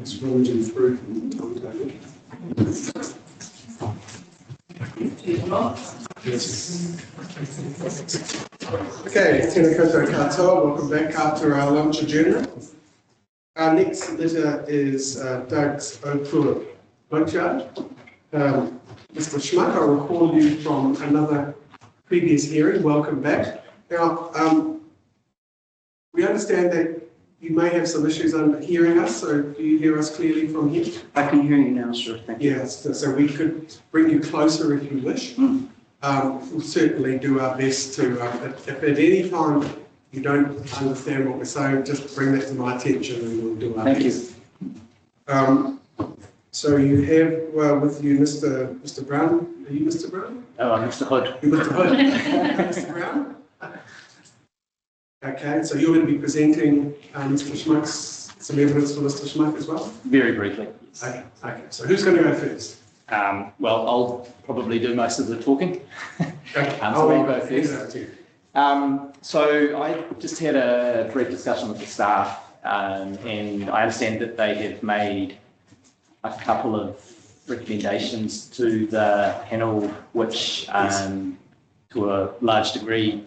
Scrolling through. Okay, tēnā koutou katoa, welcome back after our lunch agenda. Our next letter is Doug's Opua Boatyard. Mr. Schmuck, I recall you from another previous hearing. Welcome back. Now, we understand that you may have some issues under hearing us, so do you hear us clearly from here? I can hear you now, sir. Thank you. Yes, so we could bring you closer if you wish. We'll certainly do our best to, if at any time you don't understand what we're saying, just bring that to my attention and we'll do our best. Thank you. So you have with you Mr. Brown. Are you Mr. Brown? Oh, I'm Mr. Hood. You're Mr. Hood. Mr. Brown? Okay, so you're going to be presenting Mr. Schmuck's, some evidence for Mr. Schmuck as well? Very briefly. Okay, so who's going to go first? Well, I'll probably do most of the talking. Okay. So I'll go first. So I just had a brief discussion with the staff, and I understand that they have made a couple of recommendations to the panel, which to a large degree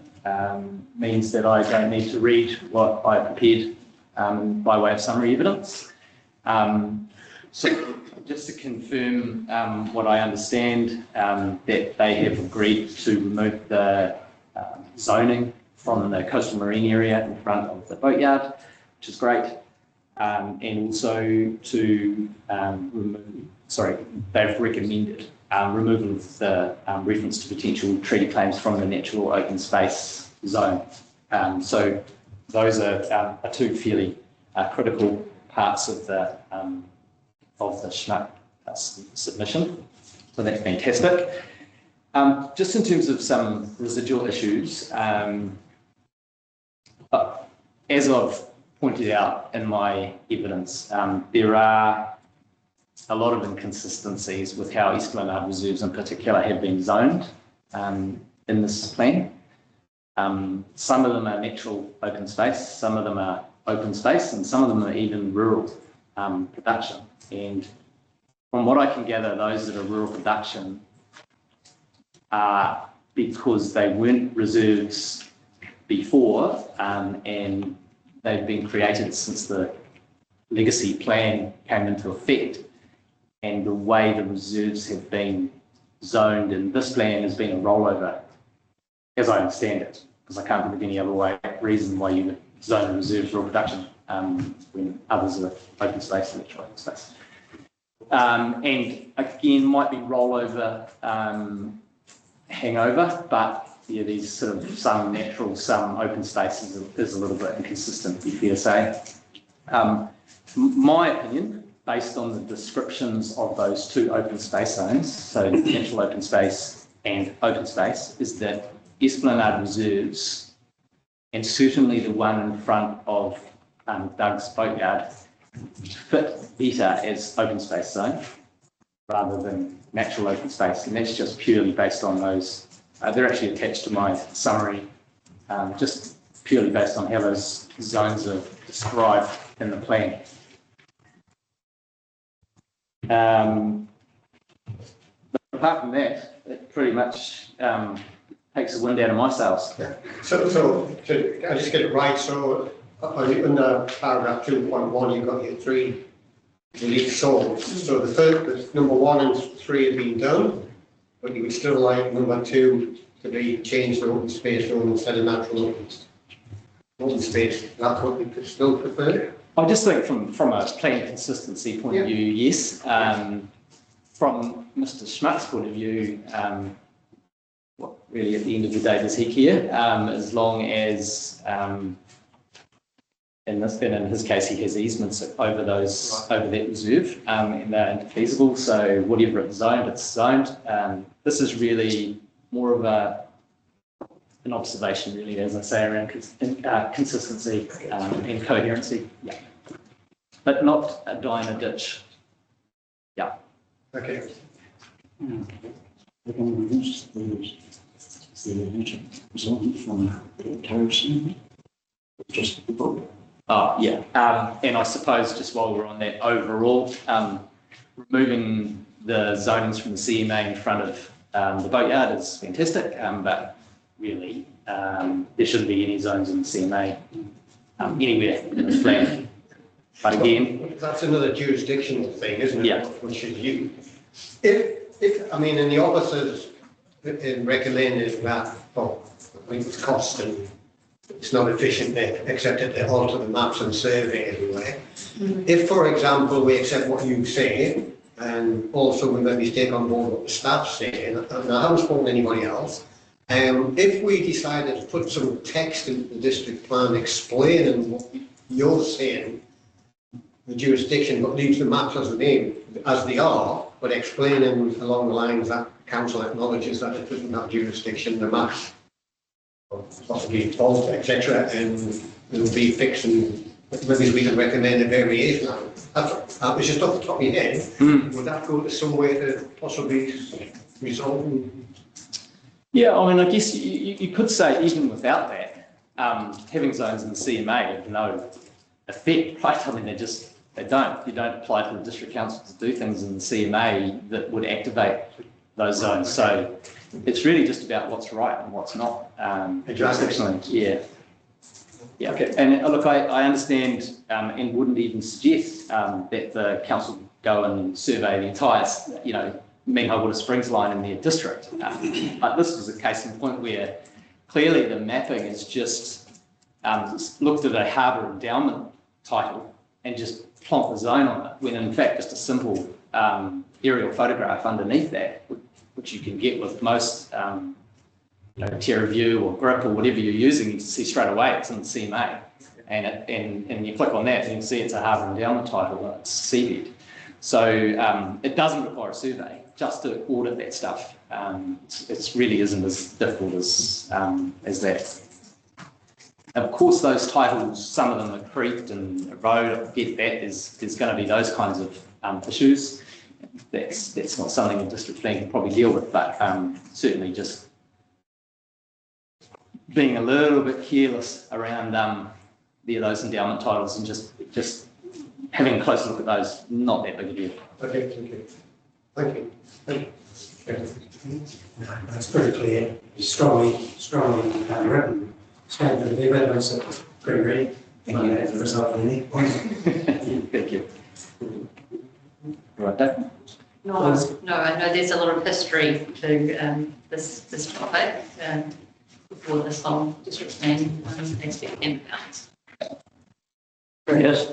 means that I don't need to read what I prepared by way of summary evidence. So just to confirm what I understand, that they have agreed to remove the zoning from the coastal marine area in front of the boatyard, which is great. And also to they've recommended removal of the reference to potential treaty claims from the natural open space zone. So those are two fairly critical parts of the Schmuck submission. So that's fantastic. Just in terms of some residual issues, as I've pointed out in my evidence, there are a lot of inconsistencies with how Esplanade reserves in particular have been zoned in this plan. Some of them are natural open space, some of them are open space, and some of them are even rural production. And from what I can gather, those that are rural production are because they weren't reserves before, and they've been created since the legacy plan came into effect. And the way the reserves have been zoned in this plan has been a rollover, as I understand it, because I can't think of any other reason why you would zone a reserve rural production when others are open space and natural open space. And again, might be rollover hangover, but yeah, these sort of some natural, some open spaces is a little bit inconsistent, be fair to say. My opinion, based on the descriptions of those two open space zones, so natural open space and open space, is that Esplanade reserves, and certainly the one in front of Doug's boatyard, fit better as open space zone rather than natural open space, and that's just purely based on those. They're actually attached to my summary, just purely based on how those zones are described in the plan. But apart from that, it pretty much takes the wind out of my sails. Yeah. So I just get it right. So in paragraph 2.1, you've got your three relief zones. So the number 1 and 3 have been done, but you would still like number 2 to be changed to open space zone instead of natural open space. That's what you could still prefer? I just think from a plan consistency point of view, yes. From Mr. Schmuck's point of view, really at the end of the day does he care? As long as in his case he has easements over that reserve, and they're interfeasible. So whatever it's zoned. This is really more of an observation, really, as I say, around consistency and coherency. Yeah, but not a die in a ditch. Yeah. Okay. The zone from terracing. Just vote. Oh, yeah. And I suppose just while we're on that overall, removing the zonings from the CMA in front of the boatyard is fantastic, but really there shouldn't be any zones in the CMA anywhere in this plan. But again, that's another jurisdictional thing, isn't it? Yeah. Which is you. If I mean, and the officers in recommended that, well, I think it's cost and it's not efficient there, except that they alter the maps and survey everywhere. If, for example, we accept what you say, and also we maybe take on board what the staff say, and I haven't spoken to anybody else, if we decided to put some text in the district plan explaining what you're saying, the jurisdiction, but leaves the maps as they are, but explaining along the lines that council acknowledges that it doesn't have jurisdiction, the maps possibly false, etc., and it will be fixed, and maybe we can recommend a variation. It's just off the top of your head. Would that go to some way to possibly resolve? yeah, I mean, I guess you could say even without that, having zones in the CMA have no effect, right? I mean, they don't. You don't apply to the district council to do things in the CMA that would activate those zones. So it's really just about what's right and what's not. Jurisdictionally, yeah. Yeah, okay. And look, I understand and wouldn't even suggest that the council go and survey the entire, Menai Water Springs line in their district. But this is a case in point where clearly the mapping is just looked at a harbour endowment title and just plonk the zone on it, when in fact just a simple aerial photograph underneath that, which you can get with most TerraView or Grip or whatever you're using, you can see straight away it's in the CMA. And you click on that and you can see it's a harbour endowment title and it's seabed. So it doesn't require a survey just to audit that stuff. It really isn't as difficult as that. Of course, those titles, some of them are creaked and erode. I get that. There's going to be those kinds of issues. That's not something a district plan can probably deal with, but certainly just being a little bit careless around those endowment titles and just having a close look at those, not that big a deal. Okay, thank you. Thank you. That's pretty clear. Strongly written. Standard of evidence that was pretty great. As a result of any point. Thank you. Right, Dave? No, I know there's a lot of history to this topic before this whole district plan aspect came about. Yes,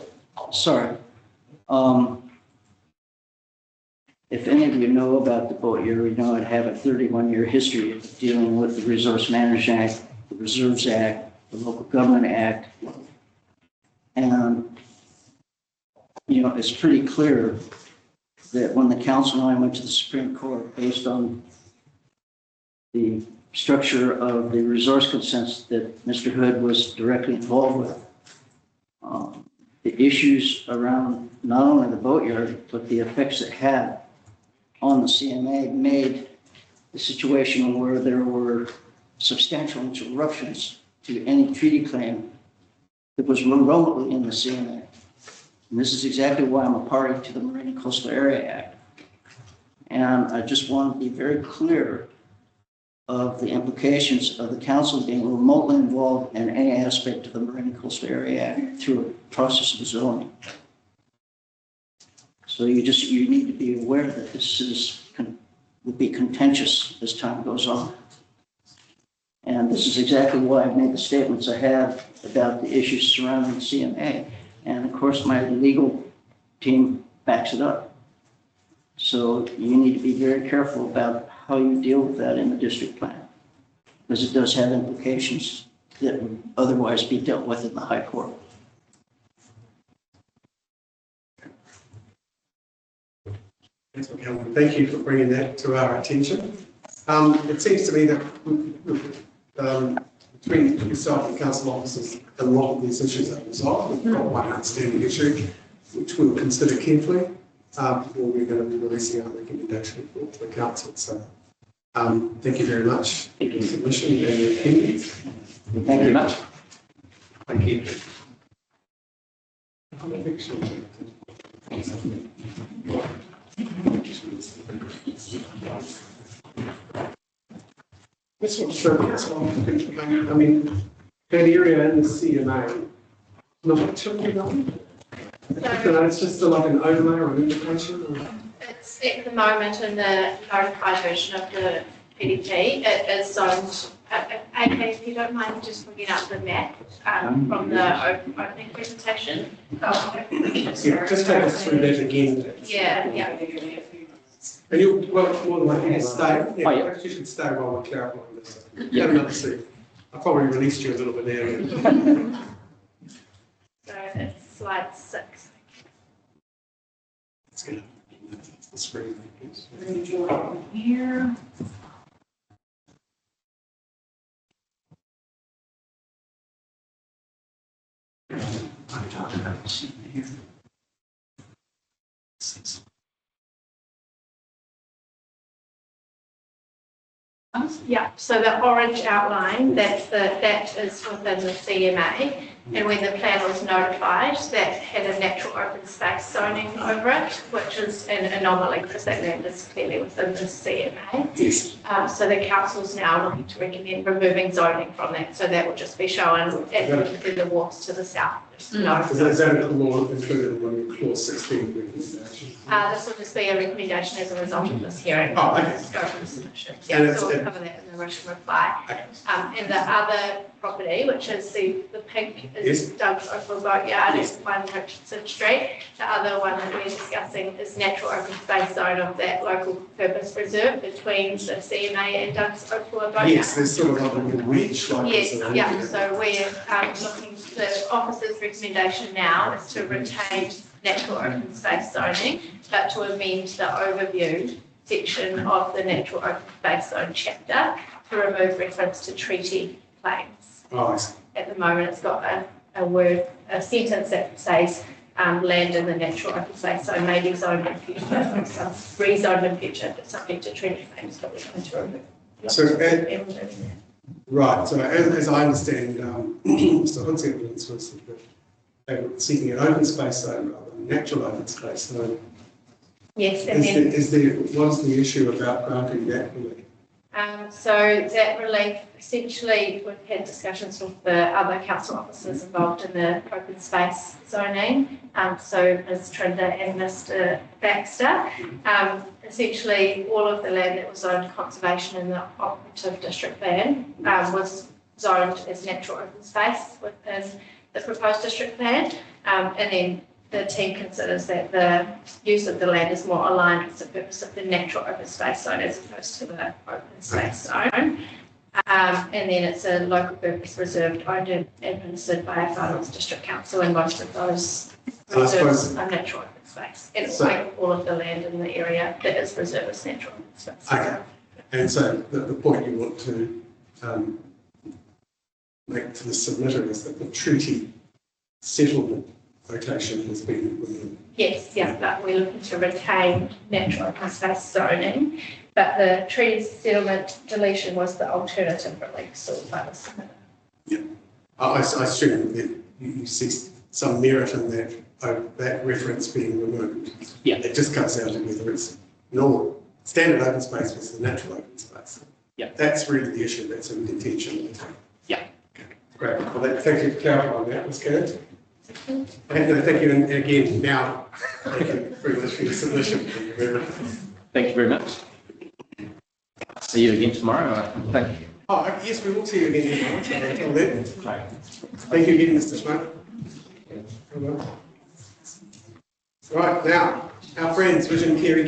sorry. If any of you know about the boat year, you know I have a 31-year history of dealing with the Resource Management Act, the Reserves Act, the Local Government Act, and it's pretty clear that when the council and I went to the Supreme Court based on the structure of the resource consents that Mr. Hood was directly involved with, the issues around not only the boatyard, but the effects it had on the CMA made the situation where there were substantial interruptions to any treaty claim that was remotely in the CMA. And this is exactly why I'm a party to the Marine and Coastal Area Act. And I just want to be very clear of the implications of the council being remotely involved in any aspect of the Marine and Coastal Area Act through a process of zoning. So you need to be aware that this will be contentious as time goes on. And this is exactly why I've made the statements I have about the issues surrounding the CMA. And of course, my legal team backs it up. So you need to be very careful about how you deal with that in the district plan, because it does have implications that would otherwise be dealt with in the High Court. Thank you for bringing that to our attention. It seems to me that between yourself and council officers, a lot of these issues are resolved. We've got one outstanding issue, which we'll consider carefully before we're going to be releasing our recommendation to the council. So thank you very much for your submission and your attendance. Thank you very much. Thank you. This one's sure that's one. I mean, that area in the CMA, not totally wrong. It's just like an overlay or an indication. Or... It's at the moment in the notified version of the PDP. It is zoned. Okay, if you don't mind just bringing up the map from the opening presentation. Oh, yeah, just take us through that again. Yeah. And you well, more than likely to stay. Yeah, Oh, yeah. you should stay while we're clarifying this. Yeah. Have another seat. I probably released you a little bit earlier. So it's slide 6. Let's get the screen. Here. I'm talking about this in here. Yeah, so the orange outline, that is within the CMA, and when the plan was notified, that had a natural open space zoning over it, which is an anomaly because that land is clearly within the CMA. Yes. So the council's now looking to recommend removing zoning from that, so that will just be shown in the walks to the south. No. Is that a law included in clause 16 recommendation? This will just be a recommendation as a result of this hearing. Oh, okay. Go from the submission. And Yeah, so we'll cover that in the written reply. Okay. And the other property, which is the pink, is Yes. Doug's Oakville Boatyard, Yes. is 1 Richardson Street. The other one that we're discussing is natural open space zone of that local purpose reserve between the CMA and Doug's Oakville Boatyard. Yes, there's sort of like a little wedge like Yes, this. yeah, so we're looking, the officer's recommendation now is to retain natural open space zoning, but to amend the overview section of the natural open space zone chapter to remove reference to treaty claims. Oh, I see. At the moment, it's got a sentence that says land in the natural open space zone may be zoned in future, some rezoned in future, but subject to treaty claims, but we're going to remove. So, removing that. right, so as I understand, Mr. Hunt's evidence was that they were seeking an open space zone rather than a natural open space zone. Yes, and then What is the issue about granting that relief? so that relief, essentially, we've had discussions with the other council officers involved in the open space zoning. So Ms. Trinder and Mr. Baxter. Essentially, all of the land that was zoned conservation in the operative district plan was zoned as natural open space within the proposed district plan. And then the team considers that the use of the land is more aligned with the purpose of the natural open space zone as opposed to the open space zone. And then it's a local purpose reserved, owned and administered by a Finals District Council, and most of those reserves are natural open space. And it's like all of the land in the area that is reserved as natural open space. Okay. And so the point you want to make to the submitter is that the treaty settlement location has been removed. Yes, yeah, but we're looking to retain natural open space zoning, but the treaty settlement deletion was the alternative relief sought by the submitter. Yeah. I assume that you see some merit in that reference being removed. Yeah. It just comes down to whether it's normal, standard open space versus natural open space. Yeah. That's really the issue that's in contention. Yeah. Okay. Great. Well, thank you for clarifying that. That's good. And thank you, and again, now, thank you very much for your submission. Thank you very much. See you again tomorrow, I think. Oh, yes, we will see you again tomorrow. Until then, Right. thank you again, Mr. Schmidt. Right, now, our friends, Vision Kerry,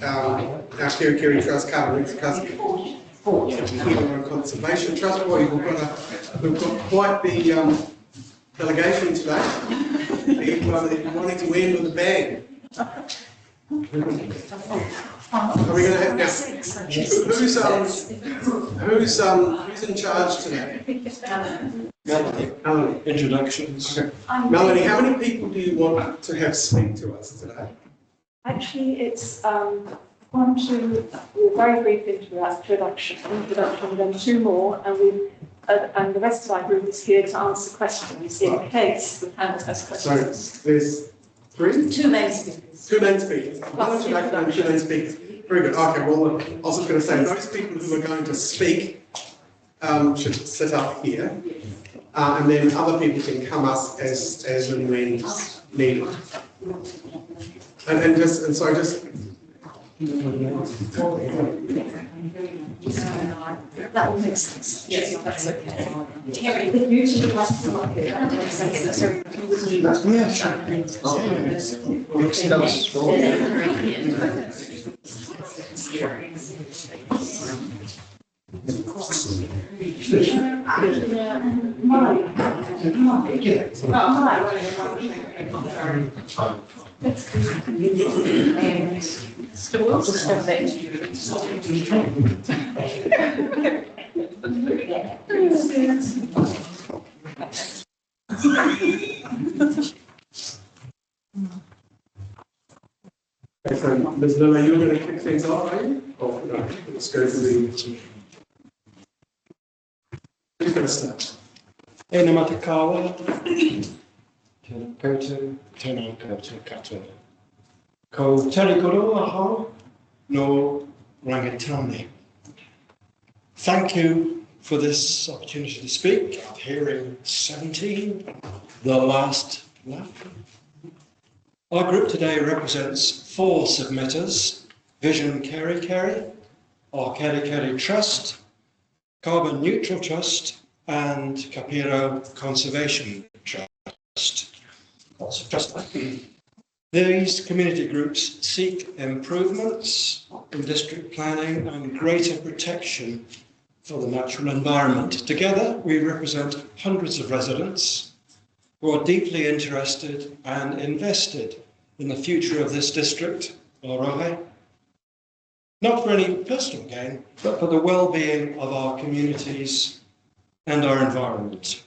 our Kerry Trust, Carter Custody. Conservation Trust, boy, we've got quite the delegation today. They're wanting to end with a bang. Are we going to have now? Who's in charge today? Melanie. Introductions. Okay. Melanie, how many people do you want to have speak to us today? Actually, it's one, two, very brief introduction, then two more, and we've and the rest of our group is here to answer questions in case the panel has So questions. there's three? Two main speakers. Two main speakers. One introduction and two main speakers. Very good. Okay, well, I was just going to say, those people who are going to speak should sit up here. And then other people can come up as and when needed. And so just That will make sense. Yes, that's okay. Terry, you should like to come up here. That makes sense. so, Ms. Lilla, you're going to kick things off, are you? Oh, no, let's go to the... Who's going to start? Tēnā matakawa, tēnā koutou, tēnā koutou katoa. Ko Terry koro aho no rangatane. Thank you for this opportunity to speak at hearing 17, the last lap. Our group today represents 4 submitters: Vision Kerry Kerry, our Kerry Kerry Trust, Carbon Neutral Trust, and Capiro Conservation Trust. These community groups seek improvements in district planning and greater protection for the natural environment. Together, we represent hundreds of residents who are deeply interested and invested in the future of this district, Orohe, not for any personal gain, but for the well-being of our communities and our environment.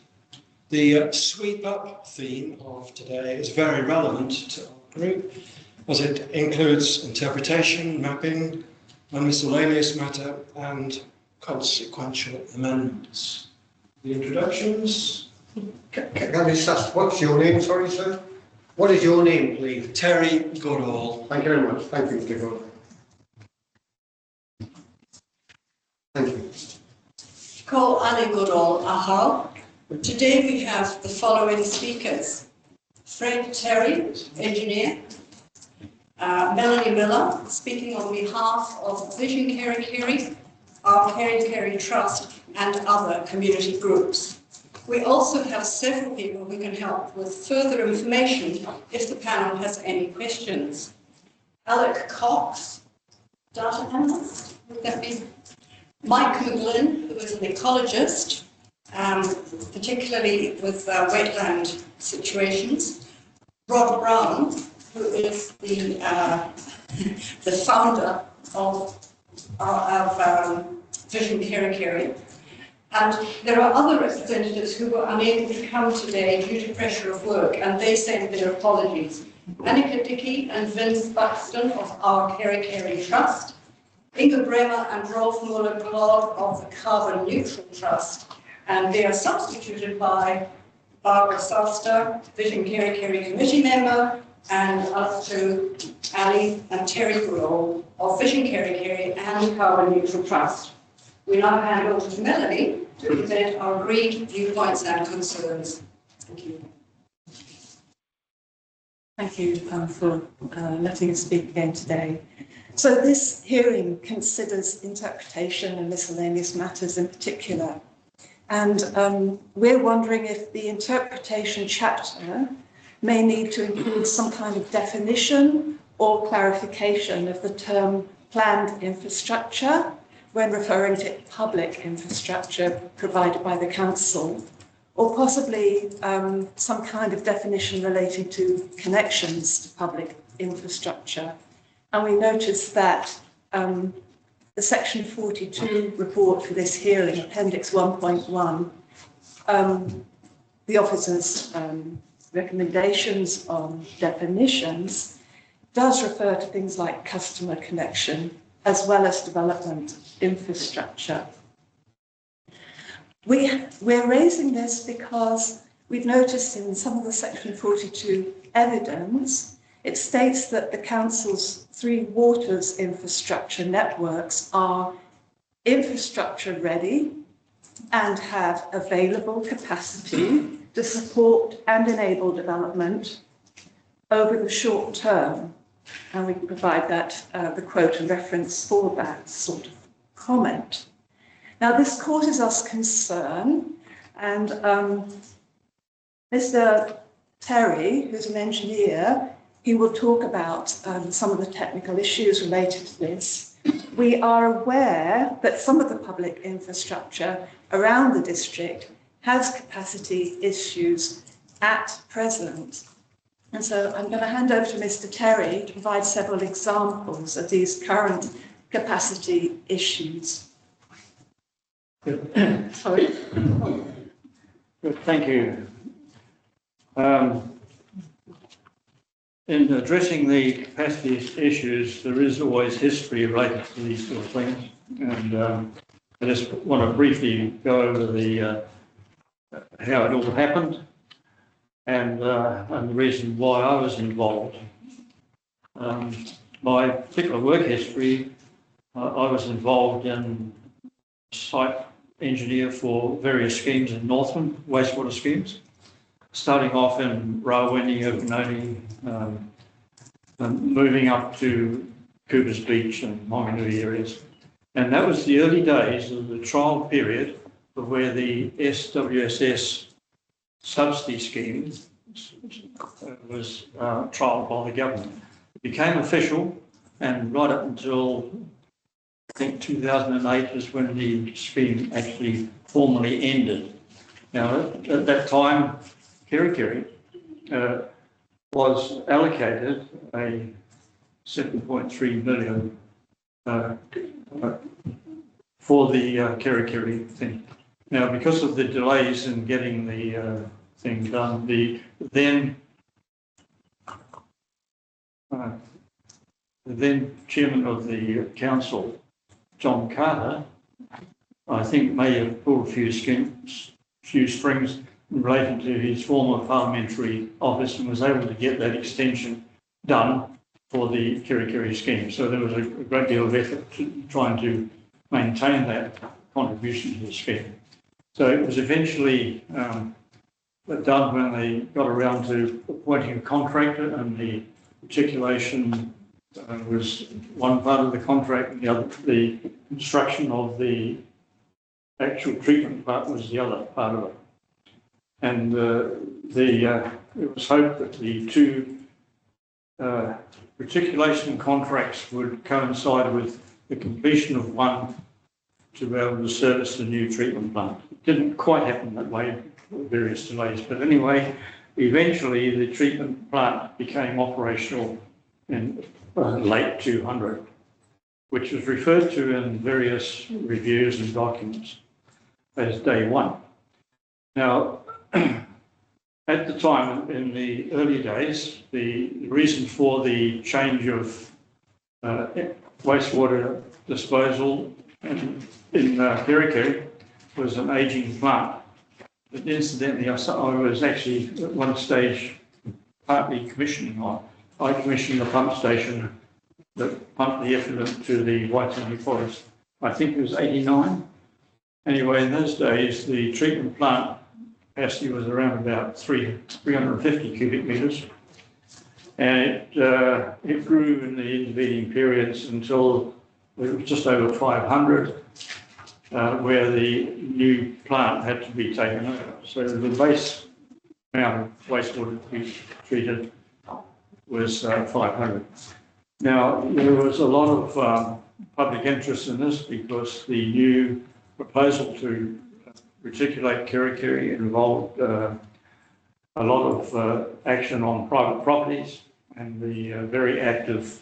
The sweep up theme of today is very relevant to our group, as it includes interpretation, mapping, and miscellaneous matter, and consequential amendments. The introductions. Can I just ask, what's your name, sorry, sir? What is your name, please? Terry Goodall. Thank you very much. Thank you, Mr. Goldberg. Thank you. Ko Ale Goodall aho. Today we have the following speakers: Fred Terry, engineer, Melanie Miller, speaking on behalf of Vision Kerry Kerry, our Kerry Kerry Trust, and other community groups. We also have several people who can help with further information if the panel has any questions. Alec Cox, data analyst, would that be? Mike McGlynn, who is an ecologist, particularly with wetland situations. Rod Brown, who is the founder of Vision Kerry Kerry. And there are other representatives who were unable to come today due to pressure of work, and they send their apologies. Annika Dickey and Vince Buxton of our Kerry Kerry Trust, Inga Bremer and Rolf Muller-Claude of the Carbon Neutral Trust, and they are substituted by Barbara Soster, Vision Kerry Kerry Committee member, and Alto Ali and Terry Goodall of Vision Kerry Kerry and Carbon Neutral Trust. We now hand over to Melanie to present our agreed viewpoints and concerns. Thank you. Thank you for letting us speak again today. So this hearing considers interpretation and miscellaneous matters in particular. And we're wondering if the interpretation chapter may need to include some kind of definition or clarification of the term planned infrastructure when referring to public infrastructure provided by the council, or possibly some kind of definition relating to connections to public infrastructure. And we noticed that the Section 42 report for this hearing, Appendix 1.1, the officer's recommendations on definitions does refer to things like customer connection as well as development infrastructure. We're raising this because we've noticed in some of the Section 42 evidence, it states that the council's 3 waters infrastructure networks are infrastructure ready and have available capacity to support and enable development over the short term. And we can provide that, the quote and reference for that sort of comment. Now, this causes us concern, and Mr. Terry, who's an engineer, he will talk about some of the technical issues related to this. We are aware that some of the public infrastructure around the district has capacity issues at present. And so I'm going to hand over to Mr. Terry to provide several examples of these current capacity issues. Sorry. Good, thank you. In addressing the capacity issues, there is always history related to these sort of things, and I just want to briefly go over the how it all happened and the reason why I was involved. My particular work history, I was involved in site engineer for various schemes in Northland, wastewater schemes, starting off in Rawene, Okanoni, and moving up to Coopers Beach and Monganui areas. And that was the early days of the trial period of where the SWSS subsidy scheme was trialled by the government. It became official, and right up until I think 2008 is when the scheme actually formally ended. Now, at that time, Kerikeri was allocated a 7.3 million for the Kerikeri thing. Now, because of the delays in getting the thing done, the then chairman of the council, John Carter, I think may have pulled a few strings relating to his former parliamentary office and was able to get that extension done for the Kerikeri scheme. So there was a great deal of effort trying to maintain that contribution to the scheme. So it was eventually done when they got around to appointing a contractor, and the articulation was one part of the contract, and the other, the construction of the actual treatment part was the other part of it. And it was hoped that the 2 reticulation contracts would coincide with the completion of one to be able to service the new treatment plant. It didn't quite happen that way, various delays, but anyway, eventually the treatment plant became operational in late 200, which was referred to in various reviews and documents as day 1. Now, at the time, in the early days, the reason for the change of wastewater disposal in Kerikeri was an ageing plant. But incidentally, I was actually at one stage partly commissioning on. I commissioned the pump station that pumped the effluent to the Waitangi forest. I think it was 89. Anyway, in those days, the treatment plant capacity was around about 350 cubic metres. And it grew in the intervening periods until it was just over 500, where the new plant had to be taken over. So the base amount of wastewater to be treated was 500. Now, there was a lot of public interest in this because the new proposal to reticulate Kerikeri involved a lot of action on private properties, and the very active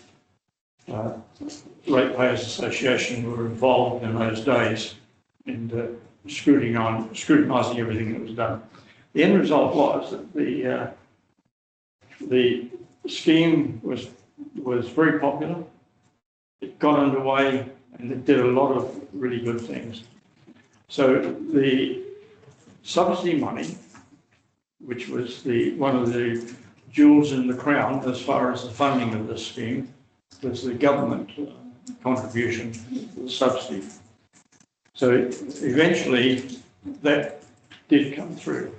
Ratepayers Association were involved in those days in scrutinising everything that was done. The end result was that the scheme was very popular. It got underway and it did a lot of really good things. So the subsidy money, which was one of the jewels in the crown as far as the funding of this scheme, was the government contribution to the subsidy. So eventually that did come through.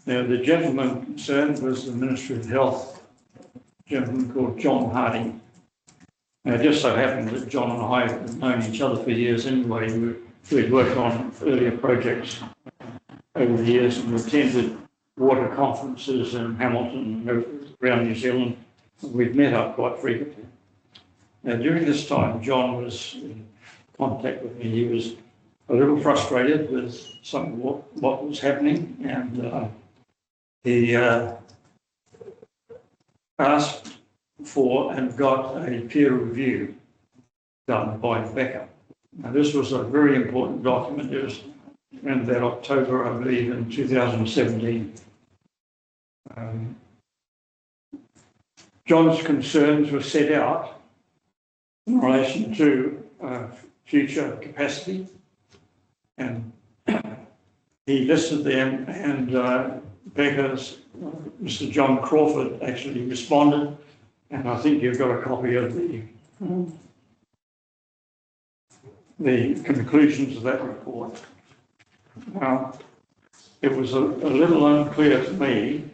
Now the gentleman concerned was the Ministry of Health, a gentleman called John Harding. Now it just so happened that John and I have known each other for years anyway. We'd worked on earlier projects over the years and attended water conferences in Hamilton and around New Zealand. We've met up quite frequently. Now during this time, John was in contact with me. He was a little frustrated with some of what was happening, and he asked for and got a peer review done by Becca. Now this was a very important document. It was around that October, I believe, in 2017. John's concerns were set out in relation to future capacity, and he listed them, and Becca's Mr. John Crawford actually responded, and I think you've got a copy of the conclusions of that report. Now, it was a little unclear to me,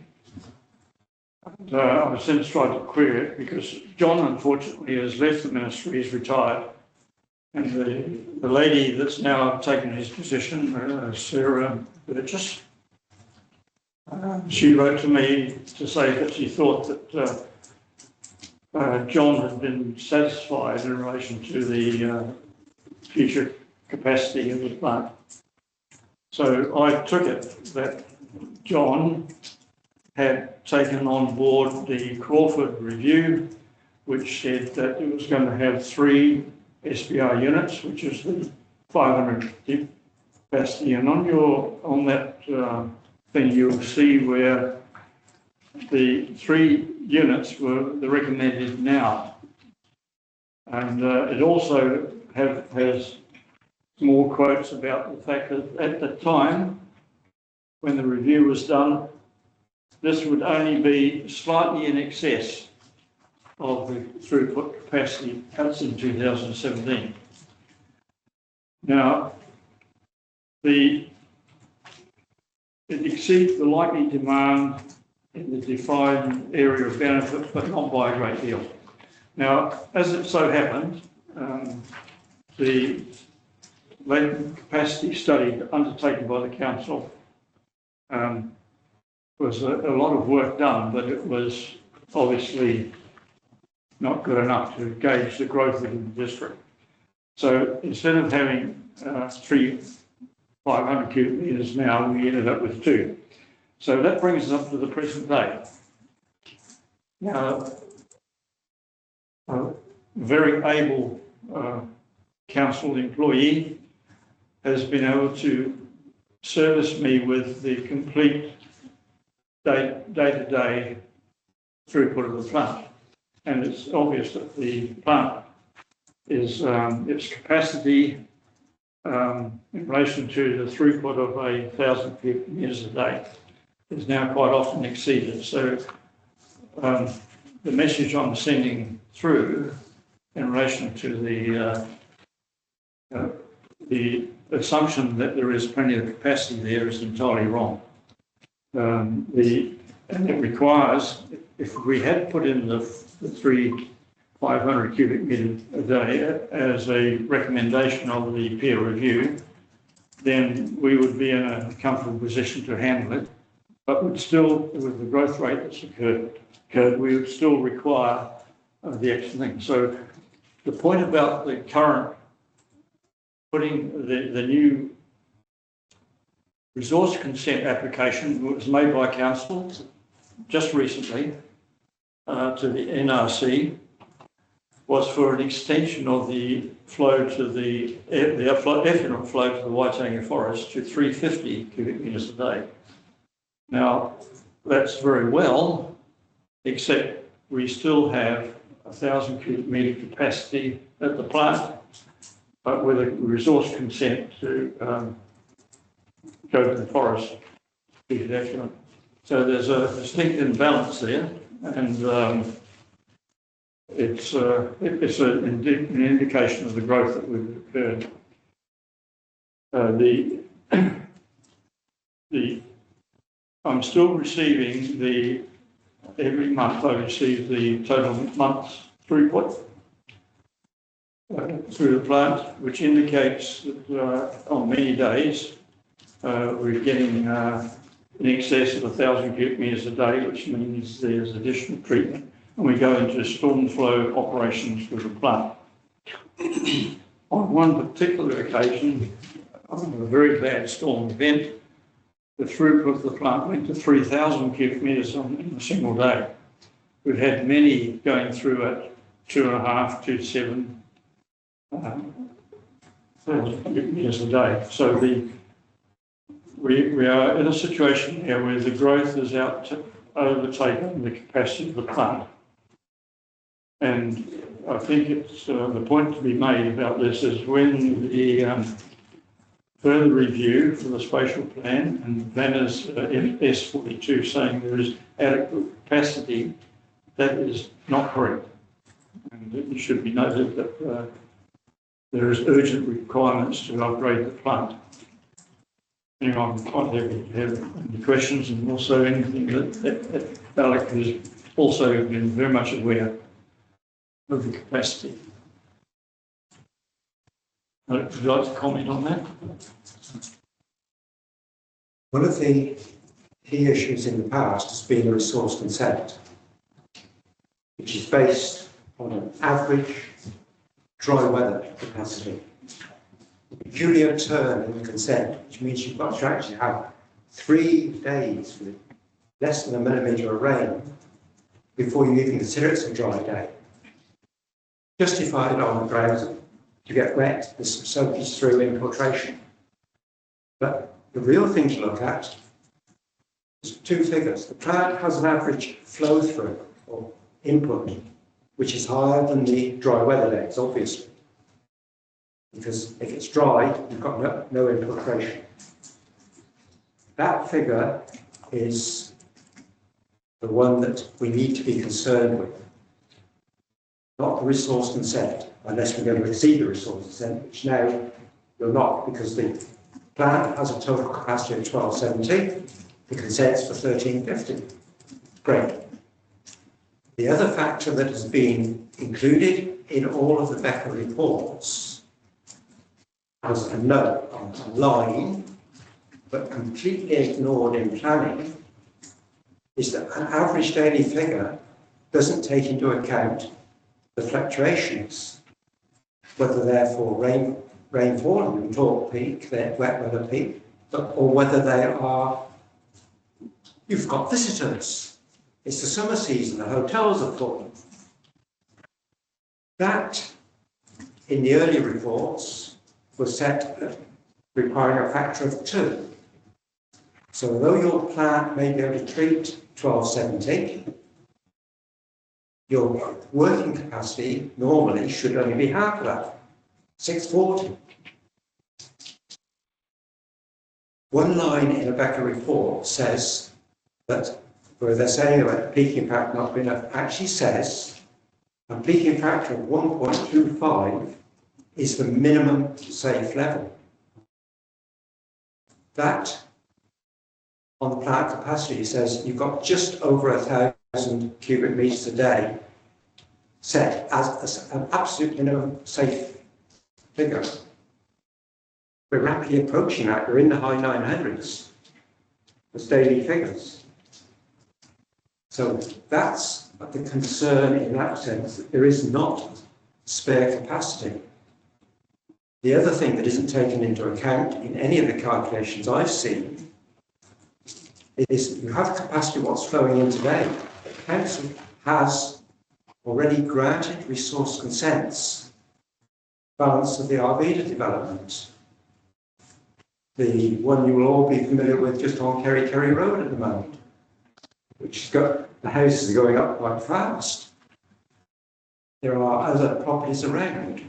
and I was since tried to query it because John, unfortunately, has left the ministry, he's retired, and the lady that's now taken his position, Sarah Burgess, she wrote to me to say that she thought that John had been satisfied in relation to the future capacity of the plant. So I took it that John had taken on board the Crawford review, which said that it was going to have 3 SBR units, which is the 500 capacity. And on that thing, you'll see where the 3 units were the recommended now. And it also has more quotes about the fact that at the time, when the review was done, this would only be slightly in excess of the throughput capacity cuts in 2017. Now, it exceeds the likely demand in the defined area of benefit, but not by a great deal. Now, as it so happened, the latent capacity study undertaken by the council was a lot of work done, but it was obviously not good enough to gauge the growth of the district. So instead of having 3 500 cubic metres now, we ended up with 2. So that brings us up to the present day. Now, a very able council employee has been able to service me with the complete day-to-day throughput of the plant. And it's obvious that the plant is, its capacity in relation to the throughput of 1,000 cubic metres a day is now quite often exceeded. So the message I'm sending through in relation to the assumption that there is plenty of capacity there is entirely wrong. And it requires, if we had put in the 3 500 cubic metres a day as a recommendation of the peer review, then we would be in a comfortable position to handle it. But would still, with the growth rate that's occurred, we would still require the extra thing. So the point about the current putting the new resource consent application was made by council just recently to the NRC was for an extension of the flow to the effluent flow to the Waitangi Forest to 350 cubic metres a day. Now, that's very well, except we still have 1,000 cubic metre capacity at the plant, but with a resource consent to go to the forest. So there's a distinct imbalance there, and it's an indication of the growth that we've occurred. I'm still receiving every month I receive the total month's throughput through the plant, which indicates that on many days we're getting in excess of 1,000 cubic metres a day, which means there's additional treatment, and we go into storm flow operations with the plant. On one particular occasion, on a very bad storm event, the throughput of the plant went to 3,000 cubic metres in a single day. We've had many going through at 2.5 to 7 thousand cubic metres a day. So we are in a situation here where the growth is overtaken the capacity of the plant. And I think it's the point to be made about this is when the further review for the spatial plan, and that is S42 saying there is adequate capacity, that is not correct. And it should be noted that there is urgent requirements to upgrade the plant. Anyway, I'm quite happy to have any questions, and also anything that Alec has also been very much aware of the capacity. Would you like to comment on that? One of the key issues in the past has been the resource consent, which is based on an average dry weather capacity. Peculiar term in consent, which means you've got to actually have 3 days with less than 1 millimetre of rain before you even consider it's a dry day. Justified on the grounds that you get wet, there's some soakage through infiltration. But the real thing to look at is 2 figures. The plant has an average flow through or input, which is higher than the dry weather days, obviously. Because if it's dry, you've got no infiltration. That figure is the one that we need to be concerned with, not the resource consent, unless we're going to exceed the resource consent, which now you're not, because the plant has a total capacity of 1270, the consent's for 1350. Great. The other factor that has been included in all of the Becker reports as a note on a line, but completely ignored in planning, is that an average daily figure doesn't take into account the fluctuations, whether they're for rainfall, and we talk peak, they're wet weather peak, or whether they are, you've got visitors. It's the summer season, the hotels are full. That, in the early reports, was set requiring a factor of 2. So although your plant may be able to treat 1270, your working capacity normally should only be half of that, 640. One line in a Becker report says that, where they're saying about the peaking factor not being enough, actually says a peaking factor of 1.25 is the minimum safe level. That, on the plant capacity, says you've got just over 1,000 cubic metres a day set as an absolute minimum safe figure. We're rapidly approaching that. We're in the high 900s as daily figures. So that's the concern in that sense, that there is not spare capacity. The other thing that isn't taken into account in any of the calculations I've seen is you have capacity what's flowing in today. The council has already granted resource consents, balance of the Arvida development. The one you will all be familiar with just on Kerry Road at the moment, which has got, the houses are going up quite fast. There are other properties around.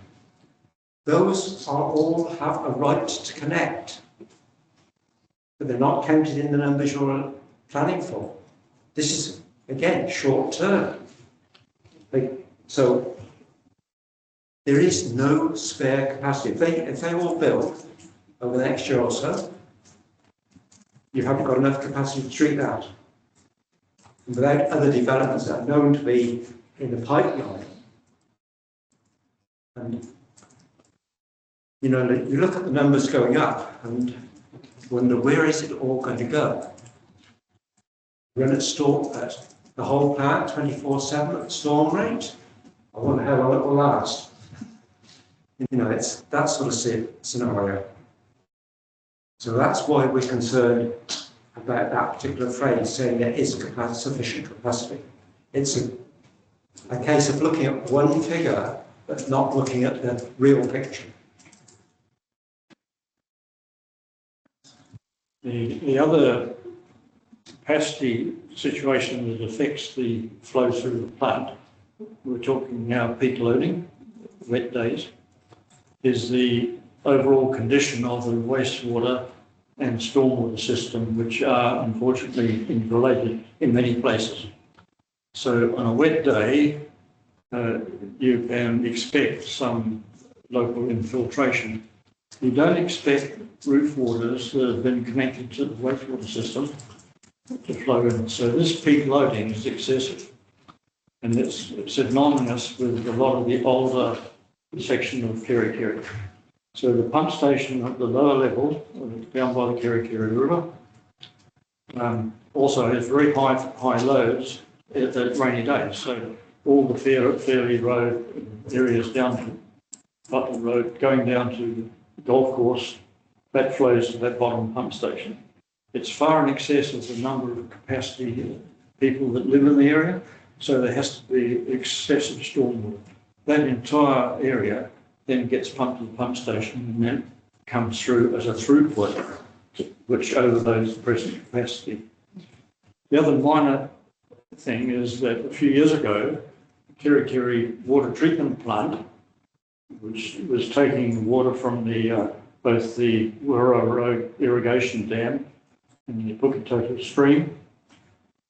Those are all have a right to connect. but they're not counted in the numbers you're planning for. This is, again, short term. So there is no spare capacity. If they all build over the next year or so, you haven't got enough capacity to treat that. And without other developments that are known to be in the pipeline, and you know, you look at the numbers going up and wonder, where is it all going to go? Run at the whole plant 24/7 at the storm rate? I wonder how long it will last. You know, it's that sort of scenario. So that's why we're concerned about that particular phrase, saying there is sufficient capacity. It's a case of looking at one figure, but not looking at the real picture. The other capacity situation that affects the flow through the plant, we're talking now peak loading, wet days, is the overall condition of the wastewater and stormwater system, which are unfortunately interrelated in many places. So on a wet day, you can expect some local infiltration. You don't expect roof waters that have been connected to the wastewater system to flow in. So this peak loading is excessive. And it's synonymous with a lot of the older section of Kerikeri. So the pump station at the lower level, down by the Kerikeri River, also has very high loads at rainy days. So all the Fairley Road areas down to Butler Road, going down to the golf course, that flows to that bottom pump station. It's far in excess of the number of capacity people that live in the area, so there has to be excessive stormwater. That entire area then gets pumped to the pump station and then comes through as a throughput, which overloads the present capacity. The other minor thing is that a few years ago, Kerikeri water treatment plant, which was taking water from the both the Wirra Road irrigation dam and the Puketoto stream,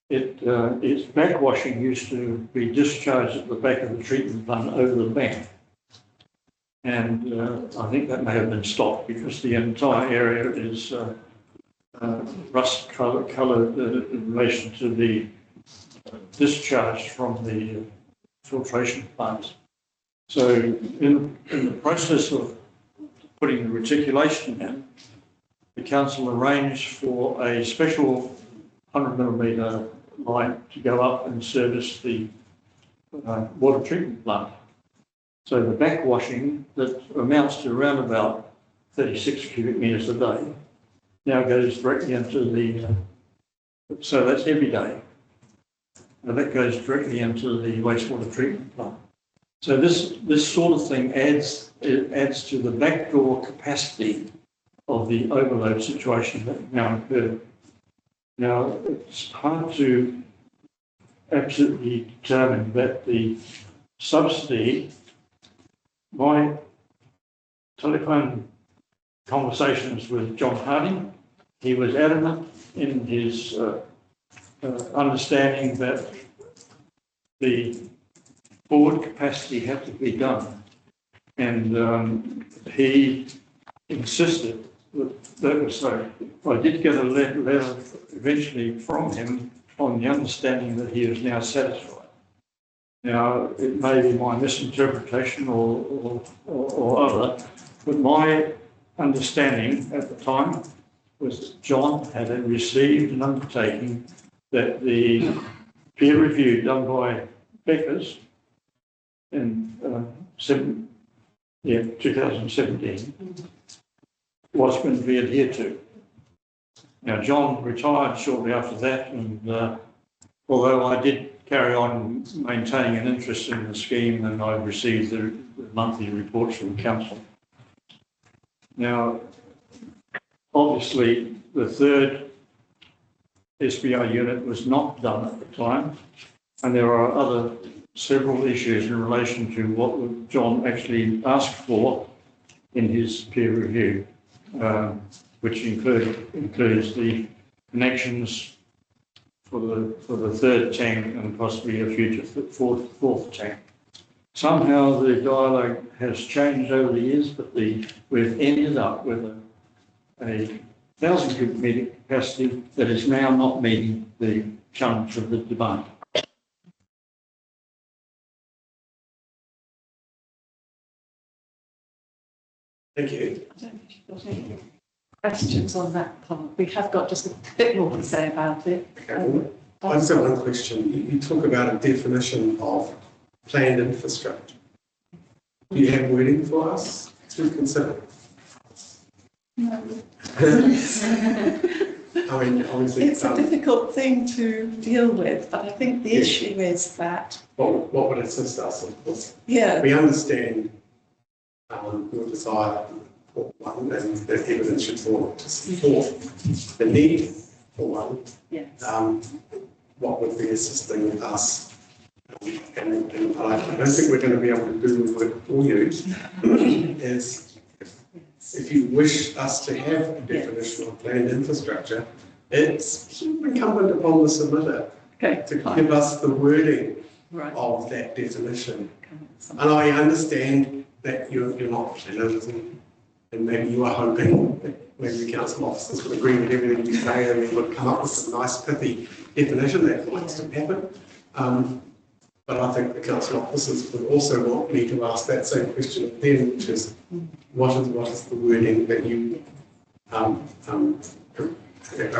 its backwashing used to be discharged at the back of the treatment plant over the bank. And I think that may have been stopped because the entire area is rust coloured in relation to the discharge from the filtration plants. So in the process of putting the reticulation in, the council arranged for a special 100mm line to go up and service the water treatment plant. So the backwashing that amounts to around about 36 cubic metres a day now goes directly into the, so that's every day. Now that goes directly into the wastewater treatment plant. So this sort of thing adds to the backdoor capacity of the overload situation that now occurred. Now, it's hard to absolutely determine that the subsidy, my telephone conversations with John Harding, he was adamant in his understanding that the board capacity had to be done. And he insisted that was so. I did get a letter eventually from him on the understanding that he is now satisfied. Now, it may be my misinterpretation or other, but my understanding at the time was that John had received an undertaking that the peer review done by Beckers in 2017 was going to be adhered to. Now, John retired shortly after that, and although I did carry on maintaining an interest in the scheme, and I received the monthly reports from the council. Now, obviously, the third SBI unit was not done at the time, and there are several issues in relation to what John actually asked for in his peer review. which includes the connections for the third tank and possibly a future fourth tank. Somehow the dialogue has changed over the years, but we've ended up with a 1,000 cubic metre capacity that is now not meeting the challenge of the demand. Thank you. I don't know if you've got any questions on that part. We have got just a bit more to say about it. Okay. I just have one question. You talk about a definition of planned infrastructure. Do you have wording for us to consider? No. I mean, obviously, It's a difficult thing to deal with, but I think the issue is that. What would assist us, of course? Yeah. We understand your desire for one, and the evidence should support the need for one. Yes. What would be assisting us? And I don't think we're going to be able to do the work for you. Is if you wish us to have a definition of planned infrastructure, it's incumbent upon the submitter to give us the wording of that definition. And I understand that you're not planners, and maybe you are hoping that maybe the council officers would agree with everything you say and we would come up with some nice pithy definition that might still happen. But I think the council officers would also want me to ask that same question of them, which is what is the wording that you are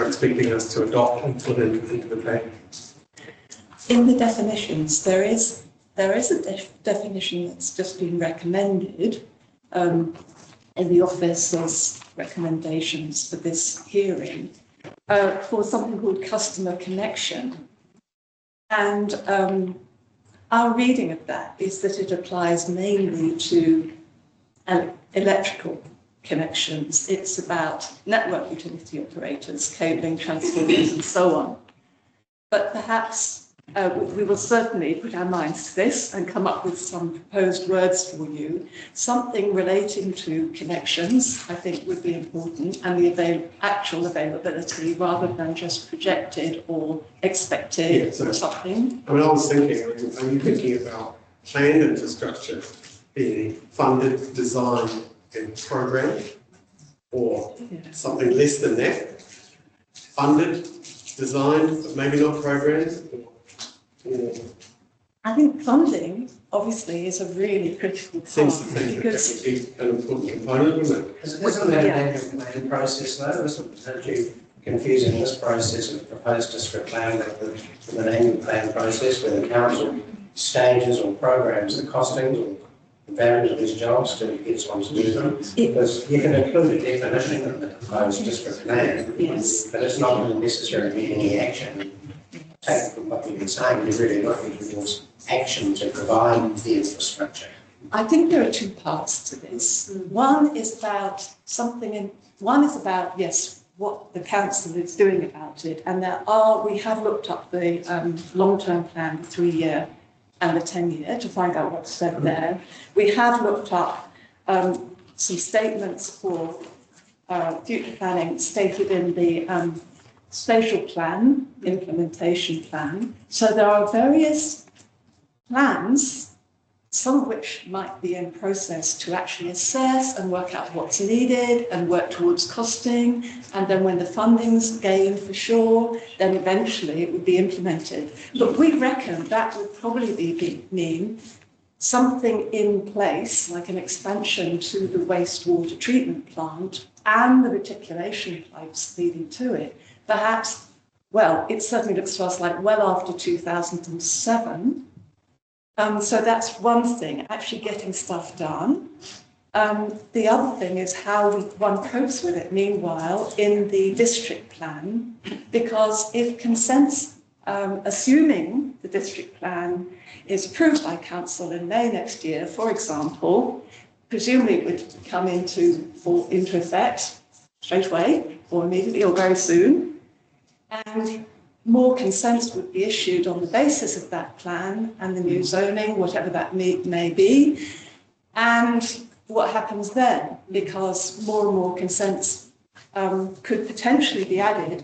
expecting us to adopt and put into the plan? In the definitions, there is a definition that's just been recommended in the office's recommendations for this hearing for something called customer connection. And our reading of that is that it applies mainly to electrical connections. It's about network utility operators, cabling, transformers, and so on. But perhaps we will certainly put our minds to this and come up with some proposed words for you. Something relating to connections, I think, would be important, and the actual availability rather than just projected or expected or something. I mean, I was thinking, are you thinking about planned infrastructure being funded, designed, and programmed, or something less than that? Funded, designed, but maybe not programmed? I think funding, obviously, is a really critical part. Seems to think that would be an important component, wouldn't it? Isn't that an annual plan process, though? Isn't you confusing this process of proposed district plan with an annual plan process where the council stages or programs the costings or the values of these jobs to get someone to do them? Because you can include a definition of the proposed district plan, but it's not going to necessarily be any action. Take from what you've been saying, you're really looking towards action to provide the infrastructure. I think there are two parts to this. One is about yes, what the council is doing about it. And we have looked up the long-term plan, the 3-year and the 10-year, to find out what's said there. We have looked up some statements for future planning stated in the spatial plan, implementation plan. So there are various plans, some of which might be in process to actually assess and work out what's needed and work towards costing. And then when the funding's gained for sure, then eventually it would be implemented. But we reckon that would probably mean something in place, like an expansion to the wastewater treatment plant and the reticulation pipes leading to it. Perhaps, well, it certainly looks to us like well after 2007. So that's one thing, actually getting stuff done. The other thing is how one copes with it, meanwhile, in the district plan, because if consents, assuming the district plan is approved by council in May next year, for example, presumably it would come into effect straight away or immediately or very soon. And more consents would be issued on the basis of that plan and the new zoning, whatever that may be. And what happens then? Because more and more consents could potentially be added,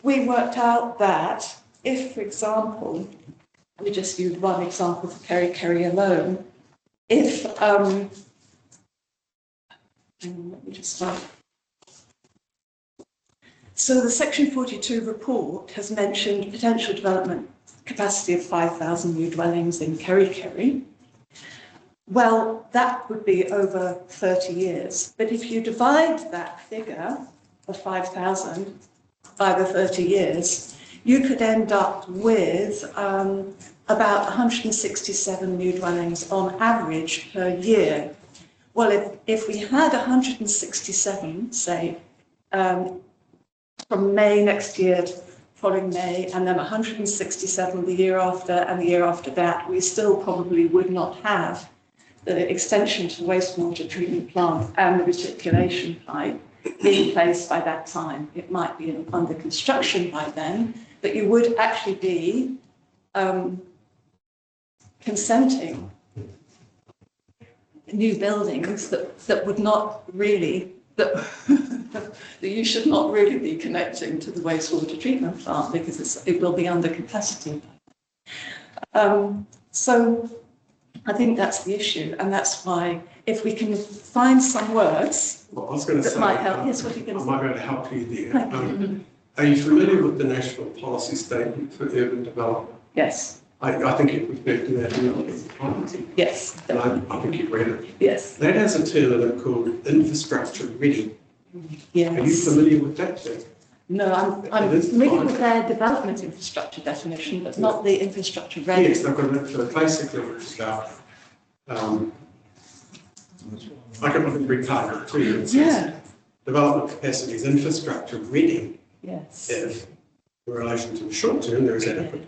we worked out that if, for example, we just used one example for Kerry alone, if, let me just start. So the Section 42 report has mentioned potential development capacity of 5,000 new dwellings in Kerry. Well, that would be over 30 years. But if you divide that figure of 5,000 by the 30 years, you could end up with about 167 new dwellings on average per year. Well, if we had 167, say, from May next year, following May, and then 167 the year after, and the year after that, we still probably would not have the extension to the wastewater treatment plant and the reticulation pipe in place by that time. It might be under construction by then, but you would actually be consenting new buildings that would not really, that you should not really be connecting to the wastewater treatment plant because it will be under capacity. So I think that's the issue, and that's why if we can find some words that might help. Yes, what are you going to say? I might be able to help you there. Are you familiar with the National Policy Statement for Urban Development? Yes. I think it referred to that in the policy. Yes. And I think you've read it. Yes. That has a term in it called infrastructure ready. Yes. Are you familiar with that term? No, I'm familiar with their development infrastructure definition, but not the infrastructure ready. Yes, they've got it. So basically it's about, I can read part of it to you. It says, development capacity is infrastructure ready. Yes. If, in relation to the short term, there is adequate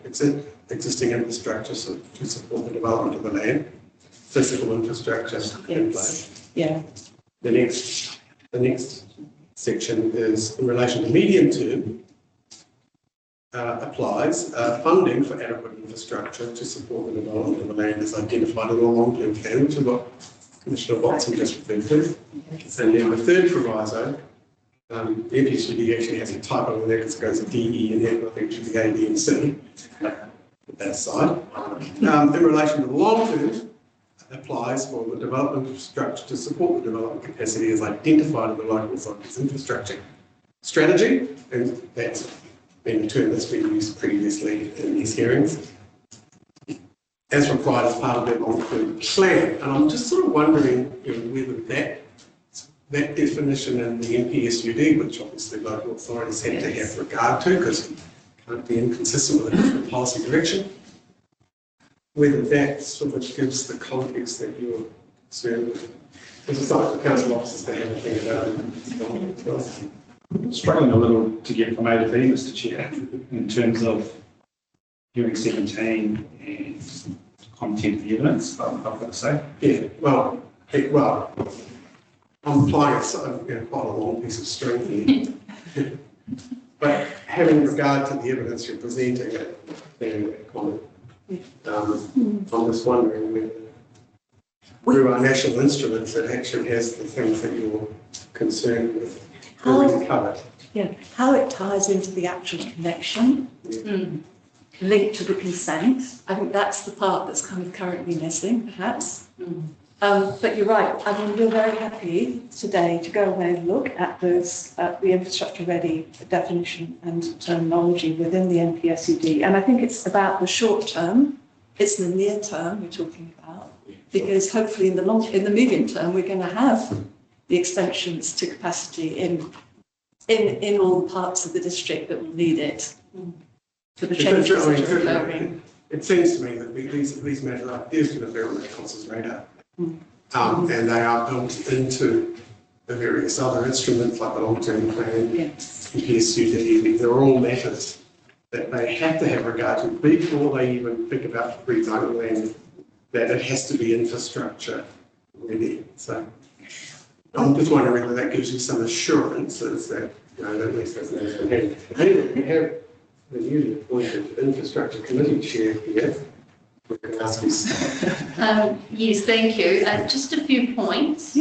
existing infrastructure to support the development of the land, physical infrastructure in place. Yeah. The next section is in relation to medium term, applies funding for adequate infrastructure to support the development of the land as identified in the long-term plan, which is what Commissioner Watson just referred to. And then the third proviso, the MPSUD actually has a typo in there because it goes to DE and then I think it should be A, B and C. Put that aside. In relation to the long term, applies for the development of structure to support the development capacity as identified in the local authority's infrastructure strategy, and that's been a term that's been used previously in these hearings, as required as part of their long-term plan. And I'm just sort of wondering whether that definition in the NPSUD, which obviously local authorities have to have regard to because it can't be inconsistent with a different policy direction, whether that sort of gives the context that you're concerned with. Because it's not the council officers to have a think about it. Struggling a little to get from A to B, Mr. Chair, in terms of hearing 17 and content of the evidence, I've got to say. Yeah, well, I'm applying quite a long piece of string here. But having regard to the evidence you're presenting, I'm just wondering whether through our national instruments it actually has the things that you're concerned with already covered. Yeah, how it ties into the actual connection, linked to the consent. I think that's the part that's kind of currently missing, perhaps. But you're right. I mean, we're very happy today to go away and look at those, the infrastructure ready definition and terminology within the NPSUD. And I think it's about the short term. It's the near term we're talking about, because hopefully in the medium term we're going to have the extensions to capacity in all the parts of the district that will need it for the changes that are occurring. It seems to me that these measures are used in the Environment Council's radar. And they are built into the various other instruments like the long-term plan, NPSUD. They're all matters that they have to have regard to before they even think about rezoning land, that it has to be infrastructure ready. So I'm just wondering whether that gives you some assurances that, at least that's what we have. Anyway, we have the newly appointed infrastructure committee chair here. Yes, thank you. Just a few points.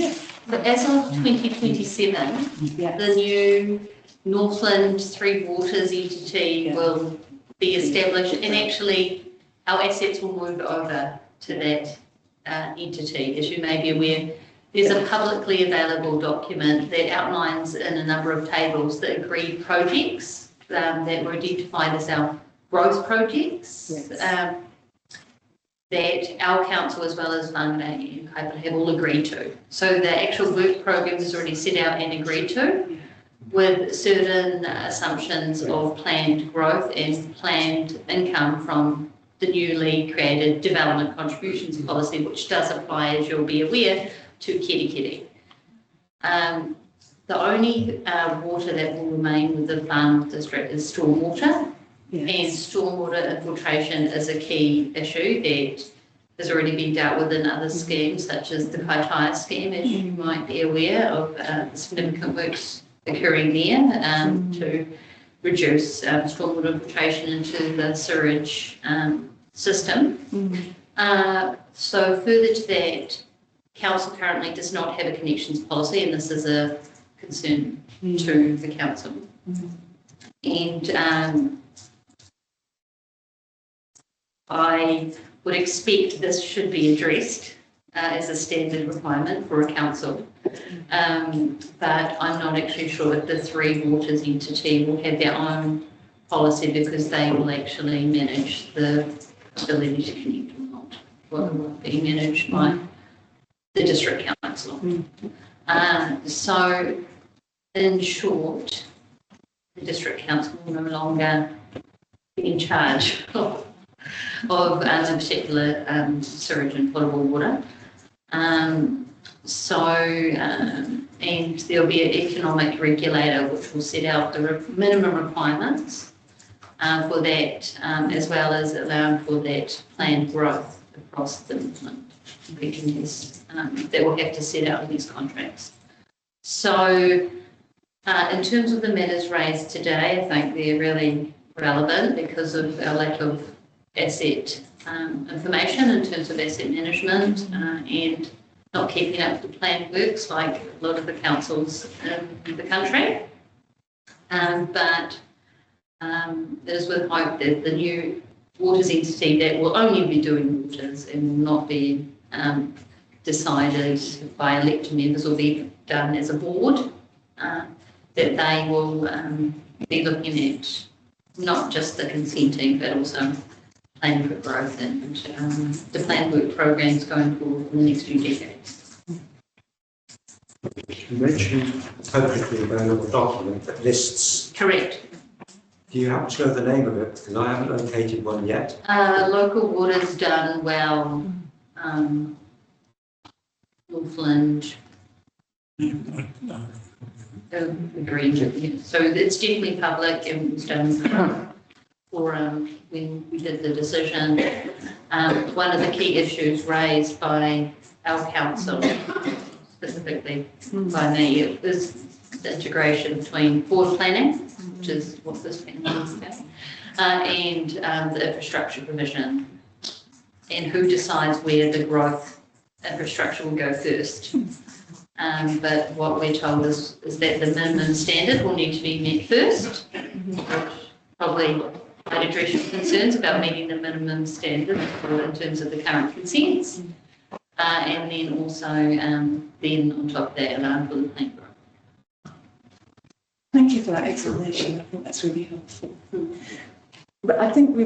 But as of 2027, the new Northland Three Waters entity will be established, and actually our assets will move over to that entity. As you may be aware, there's a publicly available document that outlines in a number of tables the agreed projects that were identified as our growth projects. That our council as well as Whangarei and Kaipara have all agreed to. So the actual work program is already set out and agreed to with certain assumptions of planned growth and planned income from the newly created development contributions policy, which does apply, as you'll be aware, to Kirikiri. The only water that will remain with the farm district is stormwater. And stormwater infiltration is a key issue that has already been dealt with in other schemes, such as the Kaitaia scheme, as you might be aware of significant works occurring there to reduce stormwater infiltration into the sewerage system. So further to that, council currently does not have a connections policy, and this is a concern to the council. And I would expect this should be addressed as a standard requirement for a council. But I'm not actually sure if the Three Waters entity will have their own policy, because they will actually manage the ability to connect or not. Well, it will be managed by the district council. So in short, the district council will no longer be in charge of in particular sewage and potable water. And there'll be an economic regulator which will set out the minimum requirements for that, as well as allow for that planned growth across the Northland regions that will have to set out in these contracts. So in terms of the matters raised today, I think they're really relevant because of our lack of asset information in terms of asset management and not keeping up with planned works like a lot of the councils in the country. But it is with hope that the new waters entity that will only be doing waters and will not be decided by elected members or be done as a board, that they will be looking at not just the consenting but also planning for growth and the planned work programs going forward in the next few decades. You mentioned a publicly available document that lists. Correct. Do you happen to know the name of it? Because I haven't located one yet. Local Waters done well. Northland. Agreed. So it's definitely public and it was done for when we did the decision. One of the key issues raised by our council, specifically by me, is the integration between forward planning, which is what this planning is about, and the infrastructure provision, and who decides where the growth infrastructure will go first. But what we're told is that the minimum standard will need to be met first, which probably might address your concerns about meeting the minimum standard in terms of the current consents, and then also then on top of that allow for the plan growth. Thank you for that explanation. I think that's really helpful. But I think we